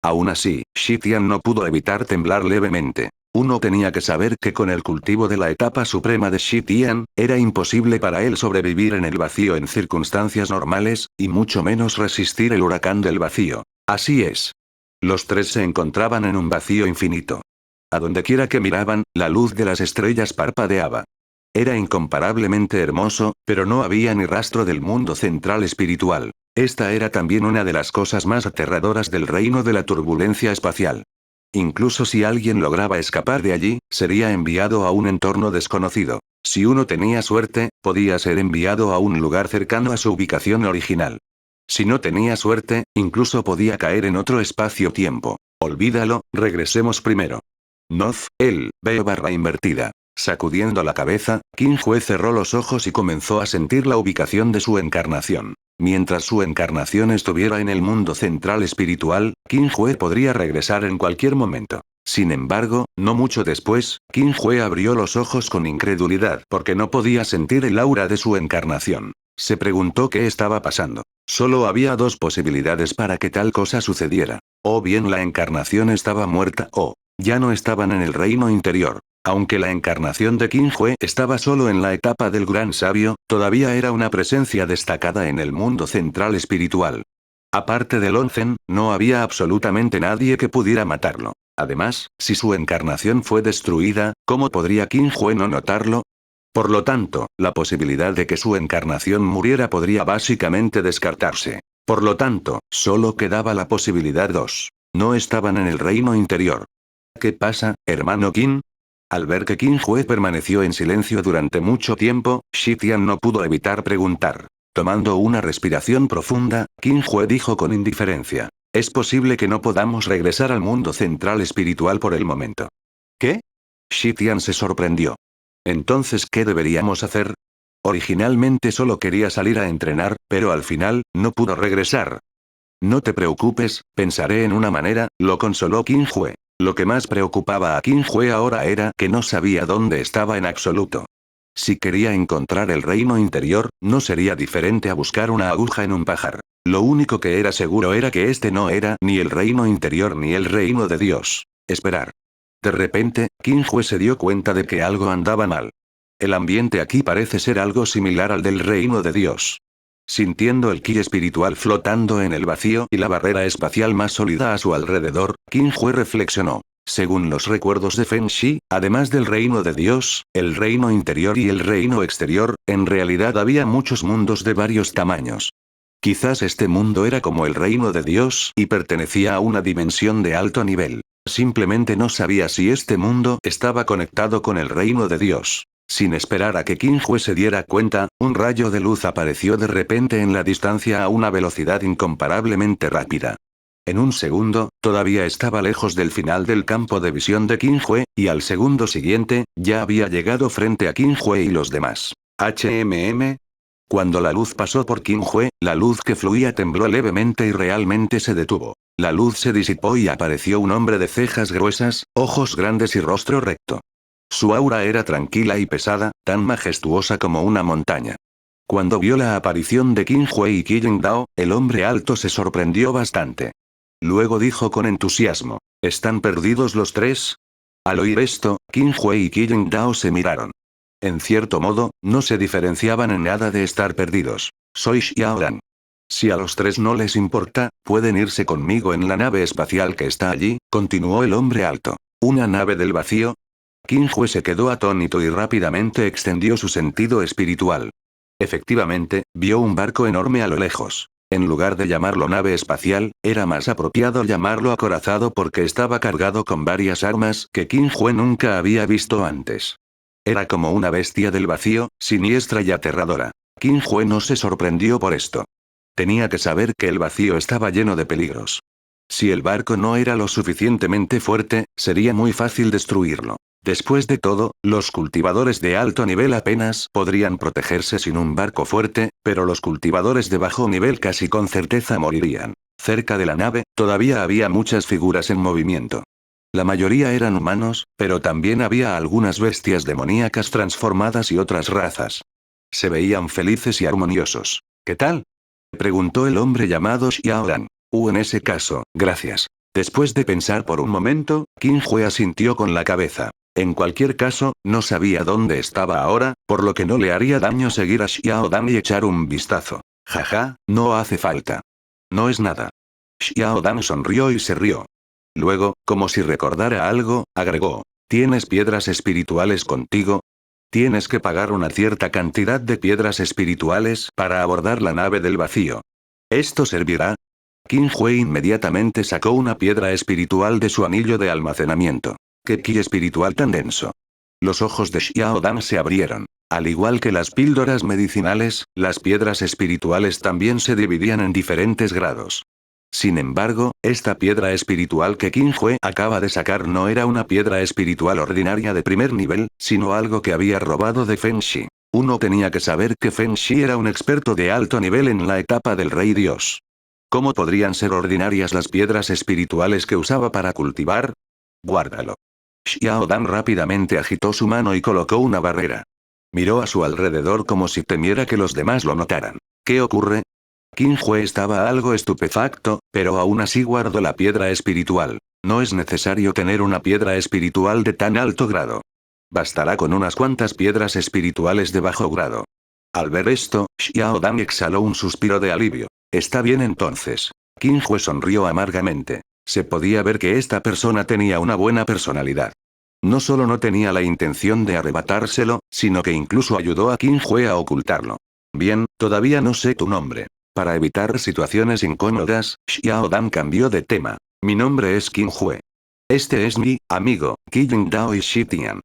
Aún así, Shi Tian no pudo evitar temblar levemente. Uno tenía que saber que con el cultivo de la etapa suprema de Shi Tian, era imposible para él sobrevivir en el vacío en circunstancias normales, y mucho menos resistir el huracán del vacío. Así es. Los tres se encontraban en un vacío infinito. A donde quiera que miraban, la luz de las estrellas parpadeaba. Era incomparablemente hermoso, pero no había ni rastro del mundo central espiritual. Esta era también una de las cosas más aterradoras del reino de la turbulencia espacial. Incluso si alguien lograba escapar de allí, sería enviado a un entorno desconocido. Si uno tenía suerte, podía ser enviado a un lugar cercano a su ubicación original. Si no tenía suerte, incluso podía caer en otro espacio-tiempo. Olvídalo, regresemos primero. Noz, el, B barra invertida. Sacudiendo la cabeza, Qin Jue cerró los ojos y comenzó a sentir la ubicación de su encarnación. Mientras su encarnación estuviera en el mundo central espiritual, Qin Jue podría regresar en cualquier momento. Sin embargo, no mucho después, Qin Jue abrió los ojos con incredulidad porque no podía sentir el aura de su encarnación. Se preguntó qué estaba pasando. Solo había dos posibilidades para que tal cosa sucediera. O bien la encarnación estaba muerta o ya no estaban en el reino interior. Aunque la encarnación de Qin Jue estaba solo en la etapa del gran sabio, todavía era una presencia destacada en el mundo central espiritual. Aparte del Onzen, no había absolutamente nadie que pudiera matarlo. Además, si su encarnación fue destruida, ¿cómo podría Qin Jue no notarlo? Por lo tanto, la posibilidad de que su encarnación muriera podría básicamente descartarse. Por lo tanto, solo quedaba la posibilidad 2. No estaban en el reino interior. ¿Qué pasa, hermano Qin? Al ver que Qin Jue permaneció en silencio durante mucho tiempo, Shi Tian no pudo evitar preguntar. Tomando una respiración profunda, Qin Jue dijo con indiferencia. Es posible que no podamos regresar al mundo central espiritual por el momento. ¿Qué? Shi Tian se sorprendió. Entonces, ¿qué deberíamos hacer? Originalmente solo quería salir a entrenar, pero al final, no pudo regresar. No te preocupes, pensaré en una manera, lo consoló Qin Jue. Lo que más preocupaba a Qin Jue ahora era que no sabía dónde estaba en absoluto. Si quería encontrar el reino interior, no sería diferente a buscar una aguja en un pajar. Lo único que era seguro era que este no era ni el reino interior ni el reino de Dios. Esperar. De repente, Qin Jue se dio cuenta de que algo andaba mal. El ambiente aquí parece ser algo similar al del reino de Dios. Sintiendo el ki espiritual flotando en el vacío y la barrera espacial más sólida a su alrededor, Qin Jue reflexionó. Según los recuerdos de Feng Shi, además del reino de Dios, el reino interior y el reino exterior, en realidad había muchos mundos de varios tamaños. Quizás este mundo era como el reino de Dios y pertenecía a una dimensión de alto nivel. Simplemente no sabía si este mundo estaba conectado con el reino de Dios. Sin esperar a que Qin Jue se diera cuenta, un rayo de luz apareció de repente en la distancia a una velocidad incomparablemente rápida. En un segundo, todavía estaba lejos del final del campo de visión de Qin Jue, y al segundo siguiente, ya había llegado frente a Qin Jue y los demás. HMM. Cuando la luz pasó por Qin Jue, la luz que fluía tembló levemente y realmente se detuvo. La luz se disipó y apareció un hombre de cejas gruesas, ojos grandes y rostro recto. Su aura era tranquila y pesada, tan majestuosa como una montaña. Cuando vio la aparición de Qin Jue y Qi Dao, el hombre alto se sorprendió bastante. Luego dijo con entusiasmo, ¿están perdidos los tres? Al oír esto, Qin Jue y Qi Dao se miraron. En cierto modo, no se diferenciaban en nada de estar perdidos. Soy Xiaodan. Si a los tres no les importa, pueden irse conmigo en la nave espacial que está allí, continuó el hombre alto. ¿Una nave del vacío? Qin Jue se quedó atónito y rápidamente extendió su sentido espiritual. Efectivamente, vio un barco enorme a lo lejos. En lugar de llamarlo nave espacial, era más apropiado llamarlo acorazado porque estaba cargado con varias armas que Qin Jue nunca había visto antes. Era como una bestia del vacío, siniestra y aterradora. Qin Jue no se sorprendió por esto. Tenía que saber que el vacío estaba lleno de peligros. Si el barco no era lo suficientemente fuerte, sería muy fácil destruirlo. Después de todo, los cultivadores de alto nivel apenas podrían protegerse sin un barco fuerte, pero los cultivadores de bajo nivel casi con certeza morirían. Cerca de la nave, todavía había muchas figuras en movimiento. La mayoría eran humanos, pero también había algunas bestias demoníacas transformadas y otras razas. Se veían felices y armoniosos. ¿Qué tal? Preguntó el hombre llamado Xiaodan. En ese caso, gracias. Después de pensar por un momento, Qin Jue asintió con la cabeza. En cualquier caso, no sabía dónde estaba ahora, por lo que no le haría daño seguir a Xiaodan y echar un vistazo. Jaja, no hace falta. No es nada. Xiaodan sonrió y se rió. Luego, como si recordara algo, agregó. ¿Tienes piedras espirituales contigo? Tienes que pagar una cierta cantidad de piedras espirituales para abordar la nave del vacío. ¿Esto servirá? Qin Hui inmediatamente sacó una piedra espiritual de su anillo de almacenamiento. ¡Qué ki espiritual tan denso! Los ojos de Xiao Dan se abrieron. Al igual que las píldoras medicinales, las piedras espirituales también se dividían en diferentes grados. Sin embargo, esta piedra espiritual que Qin Hui acaba de sacar no era una piedra espiritual ordinaria de primer nivel, sino algo que había robado de Feng Shi. Uno tenía que saber que Feng Shi era un experto de alto nivel en la etapa del Rey Dios. ¿Cómo podrían ser ordinarias las piedras espirituales que usaba para cultivar? Guárdalo. Xiao Dan rápidamente agitó su mano y colocó una barrera. Miró a su alrededor como si temiera que los demás lo notaran. ¿Qué ocurre? Qin Hui estaba algo estupefacto, pero aún así guardó la piedra espiritual. No es necesario tener una piedra espiritual de tan alto grado. Bastará con unas cuantas piedras espirituales de bajo grado. Al ver esto, Xiao Dan exhaló un suspiro de alivio. Está bien entonces. Qin Hui sonrió amargamente. Se podía ver que esta persona tenía una buena personalidad. No solo no tenía la intención de arrebatárselo, sino que incluso ayudó a Qin Hui a ocultarlo. Bien, todavía no sé tu nombre. Para evitar situaciones incómodas, Xiao Dan cambió de tema. Mi nombre es Qin Hui. Este es mi amigo, Qin Dao y Shi Tian.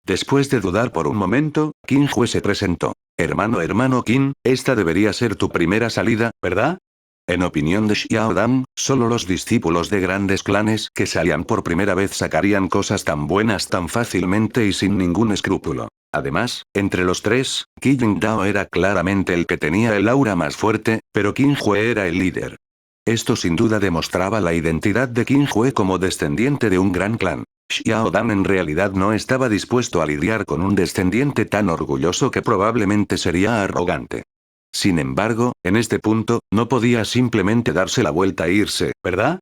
Después de dudar por un momento, Qin Hui se presentó. Hermano Qin, esta debería ser tu primera salida, ¿verdad? En opinión de Xiao Dan, solo los discípulos de grandes clanes que salían por primera vez sacarían cosas tan buenas tan fácilmente y sin ningún escrúpulo. Además, entre los tres, Qin Dao era claramente el que tenía el aura más fuerte, pero Qin Hui era el líder. Esto sin duda demostraba la identidad de Qin Hui como descendiente de un gran clan. Xiao Dan en realidad no estaba dispuesto a lidiar con un descendiente tan orgulloso que probablemente sería arrogante. Sin embargo, en este punto, no podía simplemente darse la vuelta e irse, ¿verdad?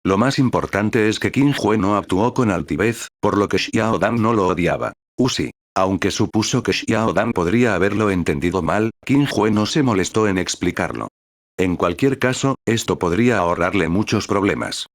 Lo más importante es que Qin Hui no actuó con altivez, por lo que Xiao Dan no lo odiaba. Sí. Aunque supuso que Xiao Dan podría haberlo entendido mal, Qin Hui no se molestó en explicarlo. En cualquier caso, esto podría ahorrarle muchos problemas.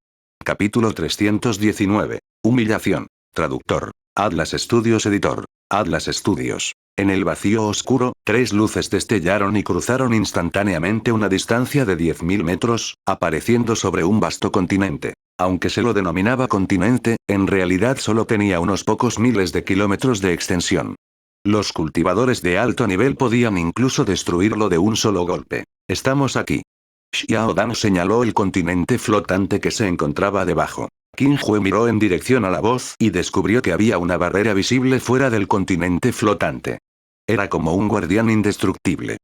Capítulo 319. Humillación. Traductor. Atlas Studios Editor. Atlas Studios. En el vacío oscuro, tres luces destellaron y cruzaron instantáneamente una distancia de 10.000 metros, apareciendo sobre un vasto continente. Aunque se lo denominaba continente, en realidad solo tenía unos pocos miles de kilómetros de extensión. Los cultivadores de alto nivel podían incluso destruirlo de un solo golpe. Estamos aquí. Xiao Dan señaló el continente flotante que se encontraba debajo. Qin Hui miró en dirección a la voz y descubrió que había una barrera visible fuera del continente flotante. Era como un guardián indestructible.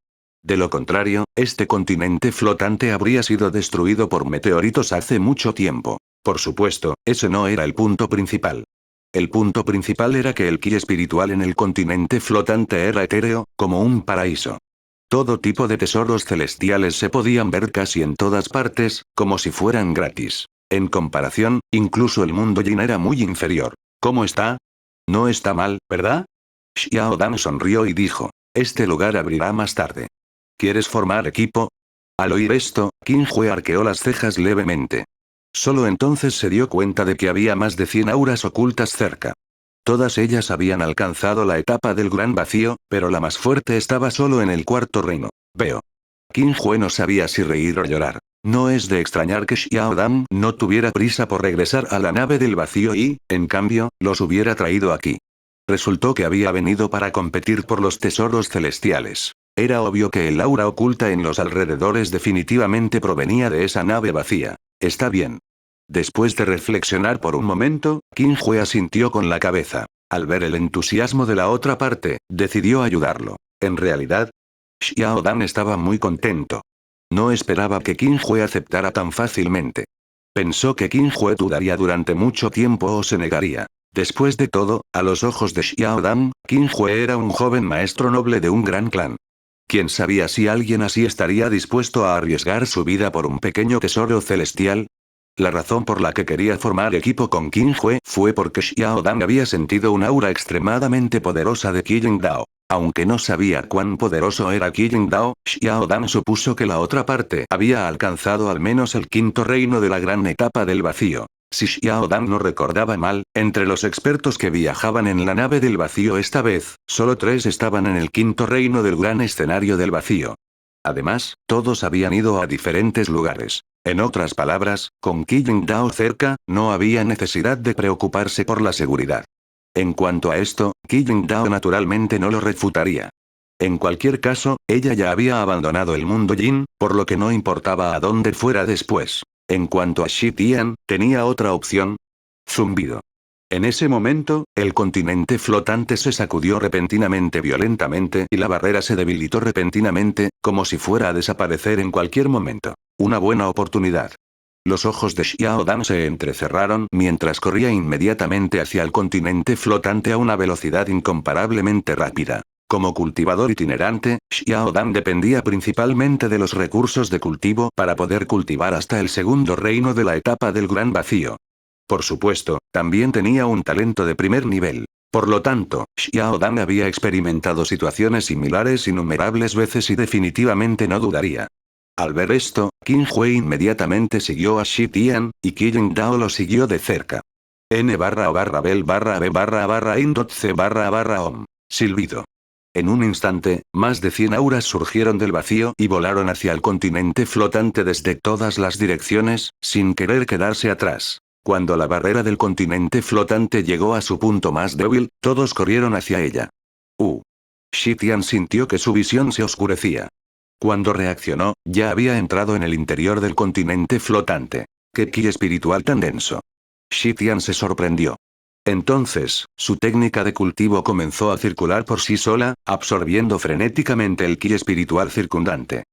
De lo contrario, este continente flotante habría sido destruido por meteoritos hace mucho tiempo. Por supuesto, ese no era el punto principal. El punto principal era que el ki espiritual en el continente flotante era etéreo, como un paraíso. Todo tipo de tesoros celestiales se podían ver casi en todas partes, como si fueran gratis. En comparación, incluso el mundo Yin era muy inferior. ¿Cómo está? No está mal, ¿verdad? Xiao Dan sonrió y dijo. Este lugar abrirá más tarde. ¿Quieres formar equipo? Al oír esto, Qin Hui arqueó las cejas levemente. Solo entonces se dio cuenta de que había más de 100 auras ocultas cerca. Todas ellas habían alcanzado la etapa del gran vacío, pero la más fuerte estaba solo en el cuarto reino. Veo. Qin Hui no sabía si reír o llorar. No es de extrañar que Xiao Dan no tuviera prisa por regresar a la nave del vacío y, en cambio, los hubiera traído aquí. Resultó que había venido para competir por los tesoros celestiales. Era obvio que el aura oculta en los alrededores definitivamente provenía de esa nave vacía. Está bien. Después de reflexionar por un momento, Qin Hui asintió con la cabeza. Al ver el entusiasmo de la otra parte, decidió ayudarlo. En realidad, Xiao Dan estaba muy contento. No esperaba que Qin Hui aceptara tan fácilmente. Pensó que Qin Hui dudaría durante mucho tiempo o se negaría. Después de todo, a los ojos de Xiao Dan, Qin Hui era un joven maestro noble de un gran clan. ¿Quién sabía si alguien así estaría dispuesto a arriesgar su vida por un pequeño tesoro celestial? La razón por la que quería formar equipo con Qin Hui fue porque Xiao Dan había sentido un aura extremadamente poderosa de Qin Dao. Aunque no sabía cuán poderoso era Qin Dao, Xiao Dan supuso que la otra parte había alcanzado al menos el quinto reino de la gran etapa del vacío. Si Xiao Dan no recordaba mal, entre los expertos que viajaban en la nave del vacío esta vez, solo 3 estaban en el quinto reino del gran escenario del vacío. Además, todos habían ido a diferentes lugares. En otras palabras, con Qingdao cerca, no había necesidad de preocuparse por la seguridad. En cuanto a esto, Qingdao naturalmente no lo refutaría. En cualquier caso, ella ya había abandonado el mundo Yin, por lo que no importaba a dónde fuera después. En cuanto a Shi Tian, ¿tenía otra opción? Zumbido. En ese momento, el continente flotante se sacudió repentinamente violentamente y la barrera se debilitó repentinamente, como si fuera a desaparecer en cualquier momento. Una buena oportunidad. Los ojos de Xiao Dan se entrecerraron mientras corría inmediatamente hacia el continente flotante a una velocidad incomparablemente rápida. Como cultivador itinerante, Xiao Dan dependía principalmente de los recursos de cultivo para poder cultivar hasta el segundo reino de la etapa del Gran Vacío. Por supuesto, también tenía un talento de primer nivel. Por lo tanto, Xiao Dan había experimentado situaciones similares innumerables veces y definitivamente no dudaría. Al ver esto, Qin Hui inmediatamente siguió a Shi Tian, y Qingdao lo siguió de cerca. N/Bel/B/A/IN.C/OM. Silbido. En un instante, más de 100 auras surgieron del vacío y volaron hacia el continente flotante desde todas las direcciones, sin querer quedarse atrás. Cuando la barrera del continente flotante llegó a su punto más débil, todos corrieron hacia ella. Shi Tian sintió que su visión se oscurecía. Cuando reaccionó, ya había entrado en el interior del continente flotante. ¡Qué ki espiritual tan denso! Shi Tian se sorprendió. Entonces, su técnica de cultivo comenzó a circular por sí sola, absorbiendo frenéticamente el ki espiritual circundante.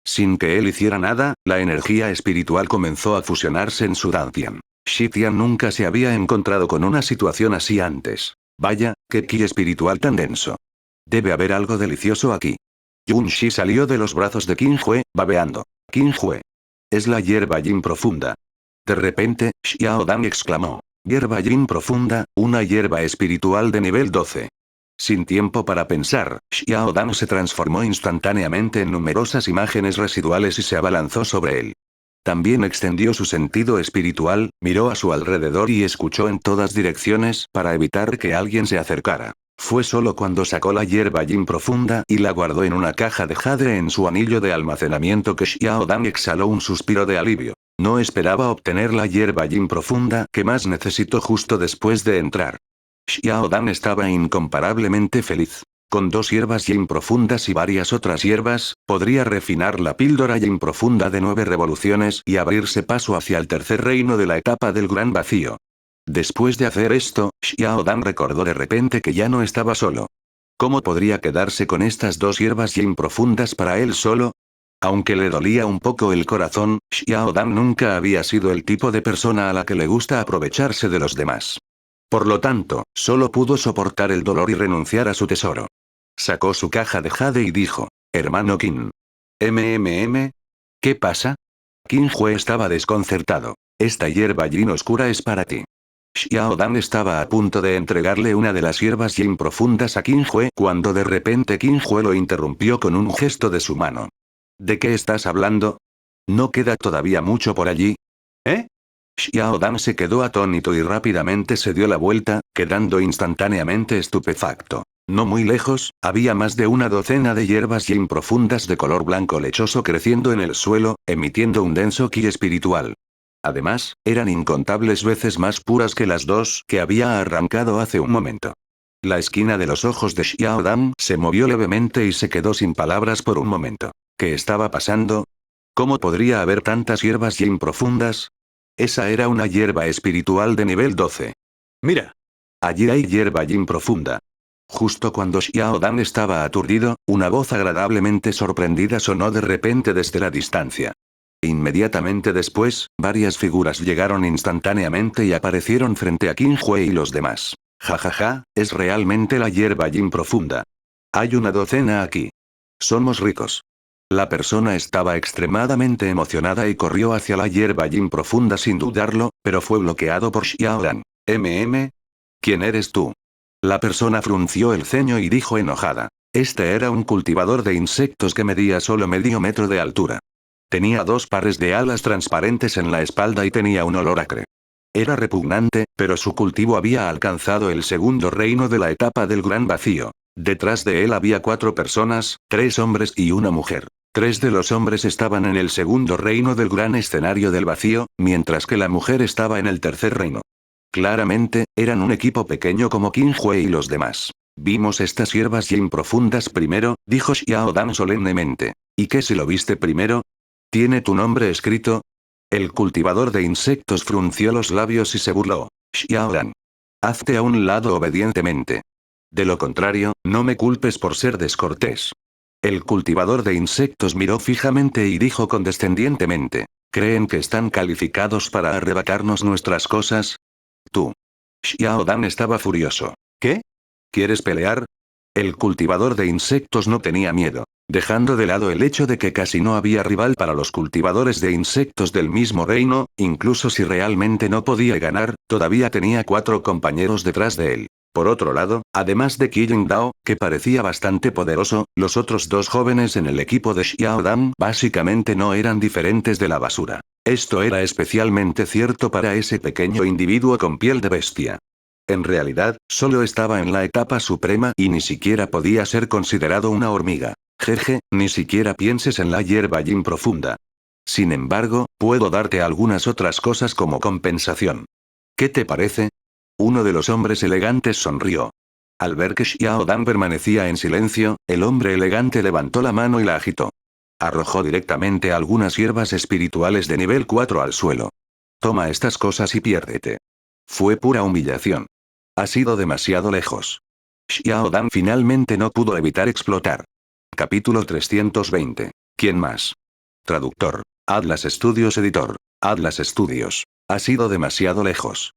Sin que él hiciera nada, la energía espiritual comenzó a fusionarse en su dantian. Shi Tian nunca se había encontrado con una situación así antes. Vaya, qué ki espiritual tan denso. Debe haber algo delicioso aquí. Yun Shi salió de los brazos de Qin Hui, babeando. Qin Hui. Es la hierba yin profunda. De repente, Xiao Dan exclamó. Hierba yin profunda, una hierba espiritual de nivel 12. Sin tiempo para pensar, Xiao Dan se transformó instantáneamente en numerosas imágenes residuales y se abalanzó sobre él. También extendió su sentido espiritual, miró a su alrededor y escuchó en todas direcciones para evitar que alguien se acercara. Fue solo cuando sacó la hierba yin profunda y la guardó en una caja de jade en su anillo de almacenamiento que Xiao Dan exhaló un suspiro de alivio. No esperaba obtener la hierba yin profunda que más necesitó justo después de entrar. Xiao Dan estaba incomparablemente feliz. Con 2 hierbas yin profundas y varias otras hierbas, podría refinar la píldora yin profunda de 9 revoluciones y abrirse paso hacia el tercer reino de la etapa del Gran Vacío. Después de hacer esto, Xiao Dan recordó de repente que ya no estaba solo. ¿Cómo podría quedarse con estas 2 hierbas yin profundas para él solo? Aunque le dolía un poco el corazón, Xiao Dan nunca había sido el tipo de persona a la que le gusta aprovecharse de los demás. Por lo tanto, solo pudo soportar el dolor y renunciar a su tesoro. Sacó su caja de jade y dijo, hermano Qin. ¿Qué pasa? Qin Hui estaba desconcertado. Esta hierba yin oscura es para ti. Xiao Dan estaba a punto de entregarle una de las hierbas yin profundas a Qin Hui cuando de repente Qin Hui lo interrumpió con un gesto de su mano. ¿De qué estás hablando? ¿No queda todavía mucho por allí? ¿Eh? Xiao Dan se quedó atónito y rápidamente se dio la vuelta, quedando instantáneamente estupefacto. No muy lejos, había más de una docena de hierbas yin profundas de color blanco lechoso creciendo en el suelo, emitiendo un denso ki espiritual. Además, eran incontables veces más puras que las 2 que había arrancado hace un momento. La esquina de los ojos de Xiao Dan se movió levemente y se quedó sin palabras por un momento. ¿Qué estaba pasando? ¿Cómo podría haber tantas hierbas yin profundas? Esa era una hierba espiritual de nivel 12. Mira. Allí hay hierba yin profunda. Justo cuando Xiao Dan estaba aturdido, una voz agradablemente sorprendida sonó de repente desde la distancia. Inmediatamente después, varias figuras llegaron instantáneamente y aparecieron frente a Qin Hui y los demás. Jajaja, es realmente la hierba yin profunda. Hay una docena aquí. Somos ricos. La persona estaba extremadamente emocionada y corrió hacia la hierba yin profunda sin dudarlo, pero fue bloqueado por Xiao Dan. ¿Quién eres tú? La persona frunció el ceño y dijo enojada. Este era un cultivador de insectos que medía solo medio metro de altura. Tenía 2 pares de alas transparentes en la espalda y tenía un olor acre. Era repugnante, pero su cultivo había alcanzado el segundo reino de la etapa del Gran Vacío. Detrás de él había 4 personas, 3 hombres y una mujer. 3 de los hombres estaban en el segundo reino del gran escenario del vacío, mientras que la mujer estaba en el tercer reino. Claramente, eran un equipo pequeño como Qin Hui y los demás. Vimos estas hierbas yin profundas primero, dijo Xiao Dan solemnemente. ¿Y qué si lo viste primero? ¿Tiene tu nombre escrito? El cultivador de insectos frunció los labios y se burló. Xiao Dan. Hazte a un lado obedientemente. De lo contrario, no me culpes por ser descortés. El cultivador de insectos miró fijamente y dijo condescendientemente. ¿Creen que están calificados para arrebatarnos nuestras cosas? Tú. Xiao Dan estaba furioso. ¿Qué? ¿Quieres pelear? El cultivador de insectos no tenía miedo. Dejando de lado el hecho de que casi no había rival para los cultivadores de insectos del mismo reino, incluso si realmente no podía ganar, todavía tenía 4 compañeros detrás de él. Por otro lado, además de Qi Dao, que parecía bastante poderoso, los otros 2 jóvenes en el equipo de Xiao Dan básicamente no eran diferentes de la basura. Esto era especialmente cierto para ese pequeño individuo con piel de bestia. En realidad, solo estaba en la etapa suprema y ni siquiera podía ser considerado una hormiga. Jeje, ni siquiera pienses en la hierba yin profunda. Sin embargo, puedo darte algunas otras cosas como compensación. ¿Qué te parece? Uno de los hombres elegantes sonrió. Al ver que Xiao Dan permanecía en silencio, el hombre elegante levantó la mano y la agitó. Arrojó directamente algunas hierbas espirituales de nivel 4 al suelo. Toma estas cosas y piérdete. Fue pura humillación. Ha sido demasiado lejos. Xiao Dan finalmente no pudo evitar explotar. Capítulo 320. ¿Quién más? Traductor. Atlas Studios Editor. Atlas Studios. Ha sido demasiado lejos.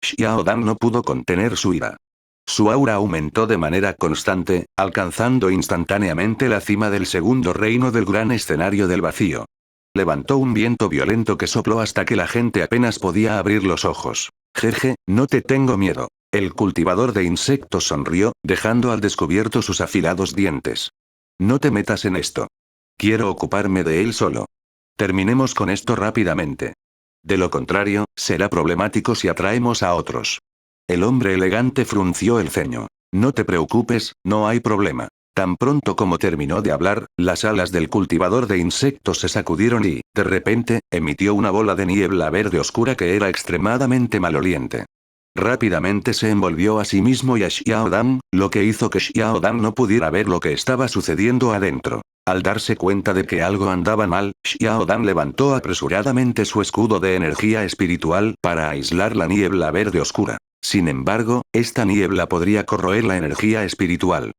Xiao Dan no pudo contener su ira. Su aura aumentó de manera constante, alcanzando instantáneamente la cima del segundo reino del gran escenario del vacío. Levantó un viento violento que sopló hasta que la gente apenas podía abrir los ojos. Jeje, no te tengo miedo. El cultivador de insectos sonrió, dejando al descubierto sus afilados dientes. No te metas en esto. Quiero ocuparme de él solo. Terminemos con esto rápidamente. De lo contrario, será problemático si atraemos a otros. El hombre elegante frunció el ceño. No te preocupes, no hay problema. Tan pronto como terminó de hablar, las alas del cultivador de insectos se sacudieron y, de repente, emitió una bola de niebla verde oscura que era extremadamente maloliente. Rápidamente se envolvió a sí mismo y a Xiao Dan, lo que hizo que Xiao Dan no pudiera ver lo que estaba sucediendo adentro. Al darse cuenta de que algo andaba mal, Xiao Dan levantó apresuradamente su escudo de energía espiritual para aislar la niebla verde oscura. Sin embargo, esta niebla podría corroer la energía espiritual.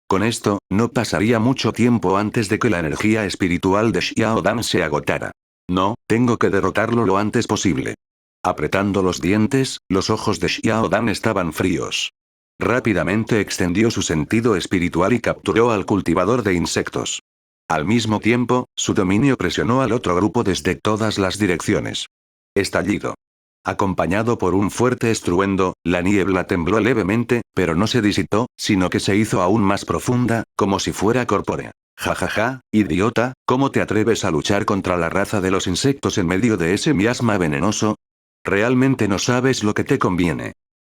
Con esto, no pasaría mucho tiempo antes de que la energía espiritual de Xiao Dan se agotara. No, tengo que derrotarlo lo antes posible. Apretando los dientes, los ojos de Xiao Dan estaban fríos. Rápidamente extendió su sentido espiritual y capturó al cultivador de insectos. Al mismo tiempo, su dominio presionó al otro grupo desde todas las direcciones. Estallido. Acompañado por un fuerte estruendo, la niebla tembló levemente, pero no se disipó, sino que se hizo aún más profunda, como si fuera corpórea. Jajaja, idiota, ¿cómo te atreves a luchar contra la raza de los insectos en medio de ese miasma venenoso? Realmente no sabes lo que te conviene.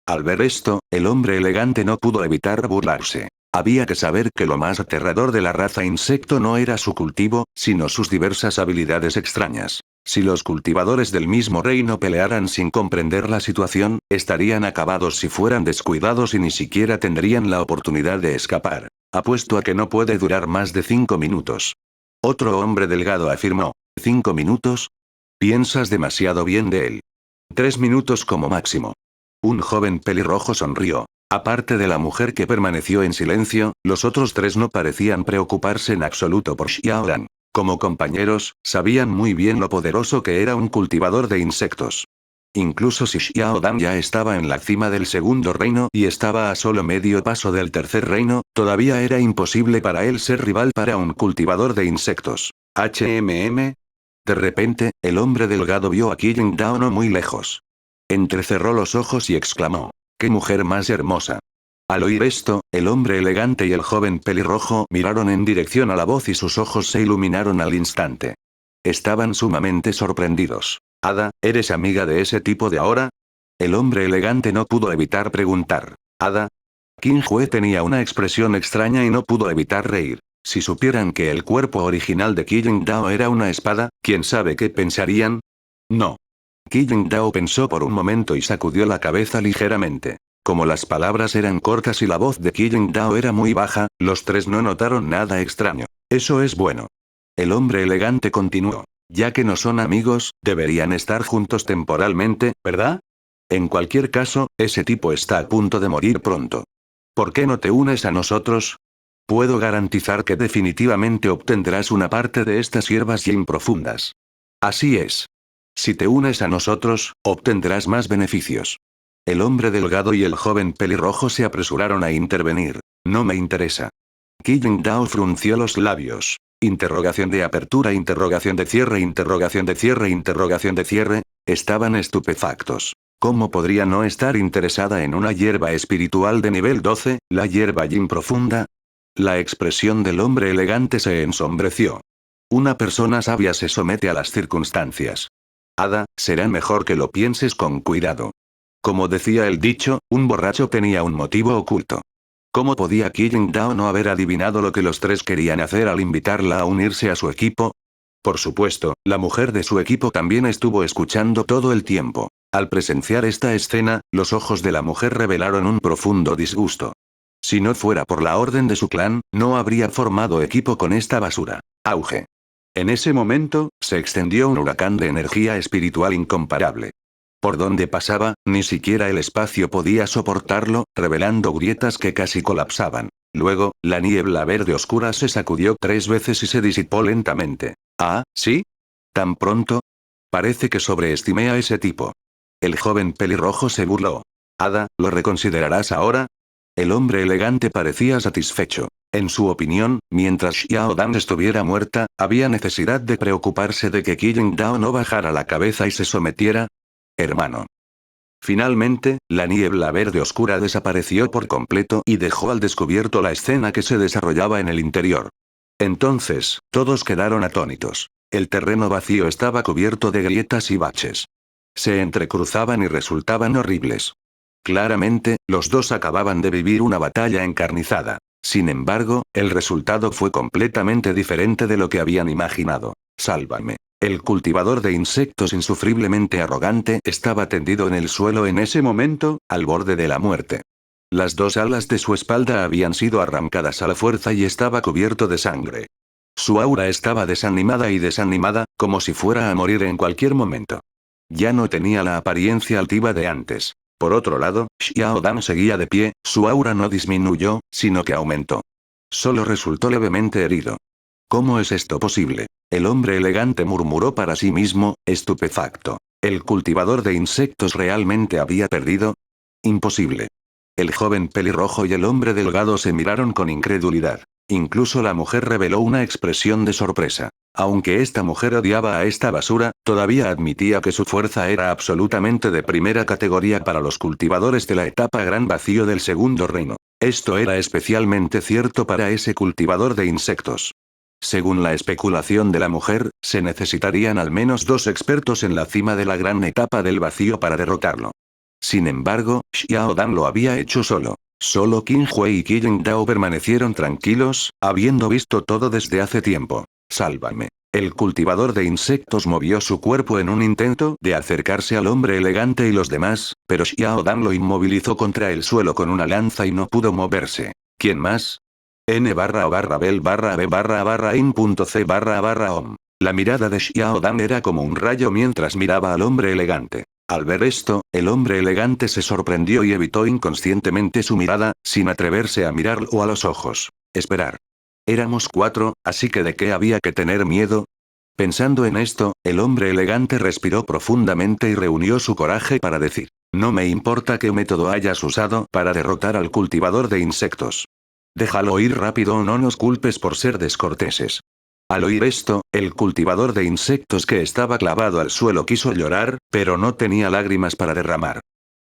Al ver esto, el hombre elegante no pudo evitar burlarse. Había que saber que lo más aterrador de la raza insecto no era su cultivo, sino sus diversas habilidades extrañas. Si los cultivadores del mismo reino pelearan sin comprender la situación, estarían acabados si fueran descuidados y ni siquiera tendrían la oportunidad de escapar. Apuesto a que no puede durar más de 5 minutos. Otro hombre delgado afirmó. ¿5 minutos? Piensas demasiado bien de él. 3 minutos como máximo. Un joven pelirrojo sonrió. Aparte de la mujer que permaneció en silencio, los otros 3 no parecían preocuparse en absoluto por Xiao Dan. Como compañeros, sabían muy bien lo poderoso que era un cultivador de insectos. Incluso si Xiao Dan ya estaba en la cima del segundo reino y estaba a solo medio paso del tercer reino, todavía era imposible para él ser rival para un cultivador de insectos. HMM. De repente, el hombre delgado vio a Qi Dao no muy lejos. Entrecerró los ojos y exclamó. ¡Qué mujer más hermosa! Al oír esto, el hombre elegante y el joven pelirrojo miraron en dirección a la voz y sus ojos se iluminaron al instante. Estaban sumamente sorprendidos. Ada, ¿eres amiga de ese tipo de ahora? El hombre elegante no pudo evitar preguntar. Ada. Qin Hue tenía una expresión extraña y no pudo evitar reír. Si supieran que el cuerpo original de Qi Dao era una espada, ¿quién sabe qué pensarían? No. Qi Dao pensó por un momento y sacudió la cabeza ligeramente. Como las palabras eran cortas y la voz de Qi Dao era muy baja, los tres no notaron nada extraño. Eso es bueno. El hombre elegante continuó. Ya que no son amigos, deberían estar juntos temporalmente, ¿verdad? En cualquier caso, ese tipo está a punto de morir pronto. ¿Por qué no te unes a nosotros? Puedo garantizar que definitivamente obtendrás una parte de estas hierbas yin profundas. Así es. Si te unes a nosotros, obtendrás más beneficios. El hombre delgado y el joven pelirrojo se apresuraron a intervenir. No me interesa. Qi Dao frunció los labios. Interrogación de apertura, interrogación de cierre, interrogación de cierre, interrogación de cierre. Estaban estupefactos. ¿Cómo podría no estar interesada en una hierba espiritual de nivel 12, la hierba yin profunda? La expresión del hombre elegante se ensombreció. Una persona sabia se somete a las circunstancias. Ada, será mejor que lo pienses con cuidado. Como decía el dicho, un borracho tenía un motivo oculto. ¿Cómo podía Qi Dao no haber adivinado lo que los tres querían hacer al invitarla a unirse a su equipo? Por supuesto, la mujer de su equipo también estuvo escuchando todo el tiempo. Al presenciar esta escena, los ojos de la mujer revelaron un profundo disgusto. Si no fuera por la orden de su clan, no habría formado equipo con esta basura. Auge. En ese momento, se extendió un huracán de energía espiritual incomparable. Por donde pasaba, ni siquiera el espacio podía soportarlo, revelando grietas que casi colapsaban. Luego, la niebla verde oscura se sacudió 3 veces y se disipó lentamente. ¿Ah, sí? ¿Tan pronto? Parece que sobreestimé a ese tipo. El joven pelirrojo se burló. Ada, ¿lo reconsiderarás ahora? El hombre elegante parecía satisfecho. En su opinión, mientras Xiao Dan estuviera muerta, ¿había necesidad de preocuparse de que Qi Dao no bajara la cabeza y se sometiera? Hermano. Finalmente, la niebla verde oscura desapareció por completo y dejó al descubierto la escena que se desarrollaba en el interior. Entonces, todos quedaron atónitos. El terreno vacío estaba cubierto de grietas y baches. Se entrecruzaban y resultaban horribles. Claramente, los dos acababan de vivir una batalla encarnizada. Sin embargo, el resultado fue completamente diferente de lo que habían imaginado. Sálvame. El cultivador de insectos insufriblemente arrogante estaba tendido en el suelo en ese momento, al borde de la muerte. Las 2 alas de su espalda habían sido arrancadas a la fuerza y estaba cubierto de sangre. Su aura estaba desanimada, como si fuera a morir en cualquier momento. Ya no tenía la apariencia altiva de antes. Por otro lado, Xiao Dan seguía de pie, su aura no disminuyó, sino que aumentó. Solo resultó levemente herido. ¿Cómo es esto posible? El hombre elegante murmuró para sí mismo, estupefacto. ¿El cultivador de insectos realmente había perdido? Imposible. El joven pelirrojo y el hombre delgado se miraron con incredulidad. Incluso la mujer reveló una expresión de sorpresa. Aunque esta mujer odiaba a esta basura, todavía admitía que su fuerza era absolutamente de primera categoría para los cultivadores de la etapa gran vacío del segundo reino. Esto era especialmente cierto para ese cultivador de insectos. Según la especulación de la mujer, se necesitarían al menos 2 expertos en la cima de la gran etapa del vacío para derrotarlo. Sin embargo, Xiao Dan lo había hecho solo. Solo Qin Hui y Qi Dao permanecieron tranquilos, habiendo visto todo desde hace tiempo. Sálvame. El cultivador de insectos movió su cuerpo en un intento de acercarse al hombre elegante y los demás, pero Xiao Dan lo inmovilizó contra el suelo con una lanza y no pudo moverse. ¿Quién más? N/bel/b/in.c/om. La mirada de Xiao Dan era como un rayo mientras miraba al hombre elegante. Al ver esto, el hombre elegante se sorprendió y evitó inconscientemente su mirada, sin atreverse a mirarlo a los ojos. Esperar. Éramos 4, así que ¿de qué había que tener miedo? Pensando en esto, el hombre elegante respiró profundamente y reunió su coraje para decir, no me importa qué método hayas usado para derrotar al cultivador de insectos. Déjalo ir rápido o no nos culpes por ser descorteses. Al oír esto, el cultivador de insectos que estaba clavado al suelo quiso llorar, pero no tenía lágrimas para derramar.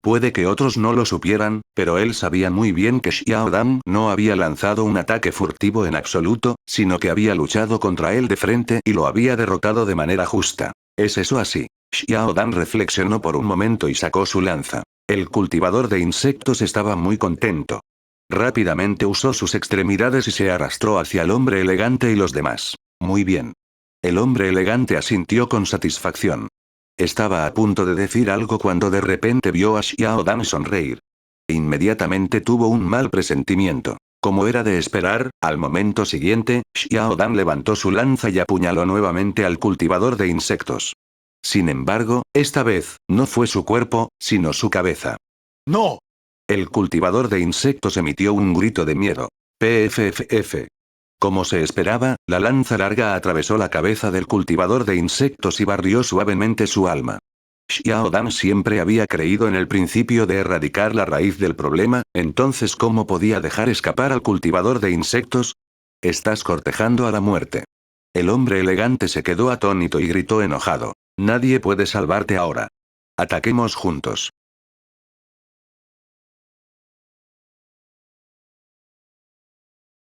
Puede que otros no lo supieran, pero él sabía muy bien que Xiao Dan no había lanzado un ataque furtivo en absoluto, sino que había luchado contra él de frente y lo había derrotado de manera justa. ¿Es eso así? Xiao Dan reflexionó por un momento y sacó su lanza. El cultivador de insectos estaba muy contento. Rápidamente usó sus extremidades y se arrastró hacia el hombre elegante y los demás. Muy bien. El hombre elegante asintió con satisfacción. Estaba a punto de decir algo cuando de repente vio a Xiao Dan sonreír. Inmediatamente tuvo un mal presentimiento. Como era de esperar, al momento siguiente, Xiao Dan levantó su lanza y apuñaló nuevamente al cultivador de insectos. Sin embargo, esta vez, no fue su cuerpo, sino su cabeza. ¡No! El cultivador de insectos emitió un grito de miedo. PFFF. Como se esperaba, la lanza larga atravesó la cabeza del cultivador de insectos y barrió suavemente su alma. Xiao Dan siempre había creído en el principio de erradicar la raíz del problema, entonces ¿cómo podía dejar escapar al cultivador de insectos? Estás cortejando a la muerte. El hombre elegante se quedó atónito y gritó enojado. Nadie puede salvarte ahora. Ataquemos juntos.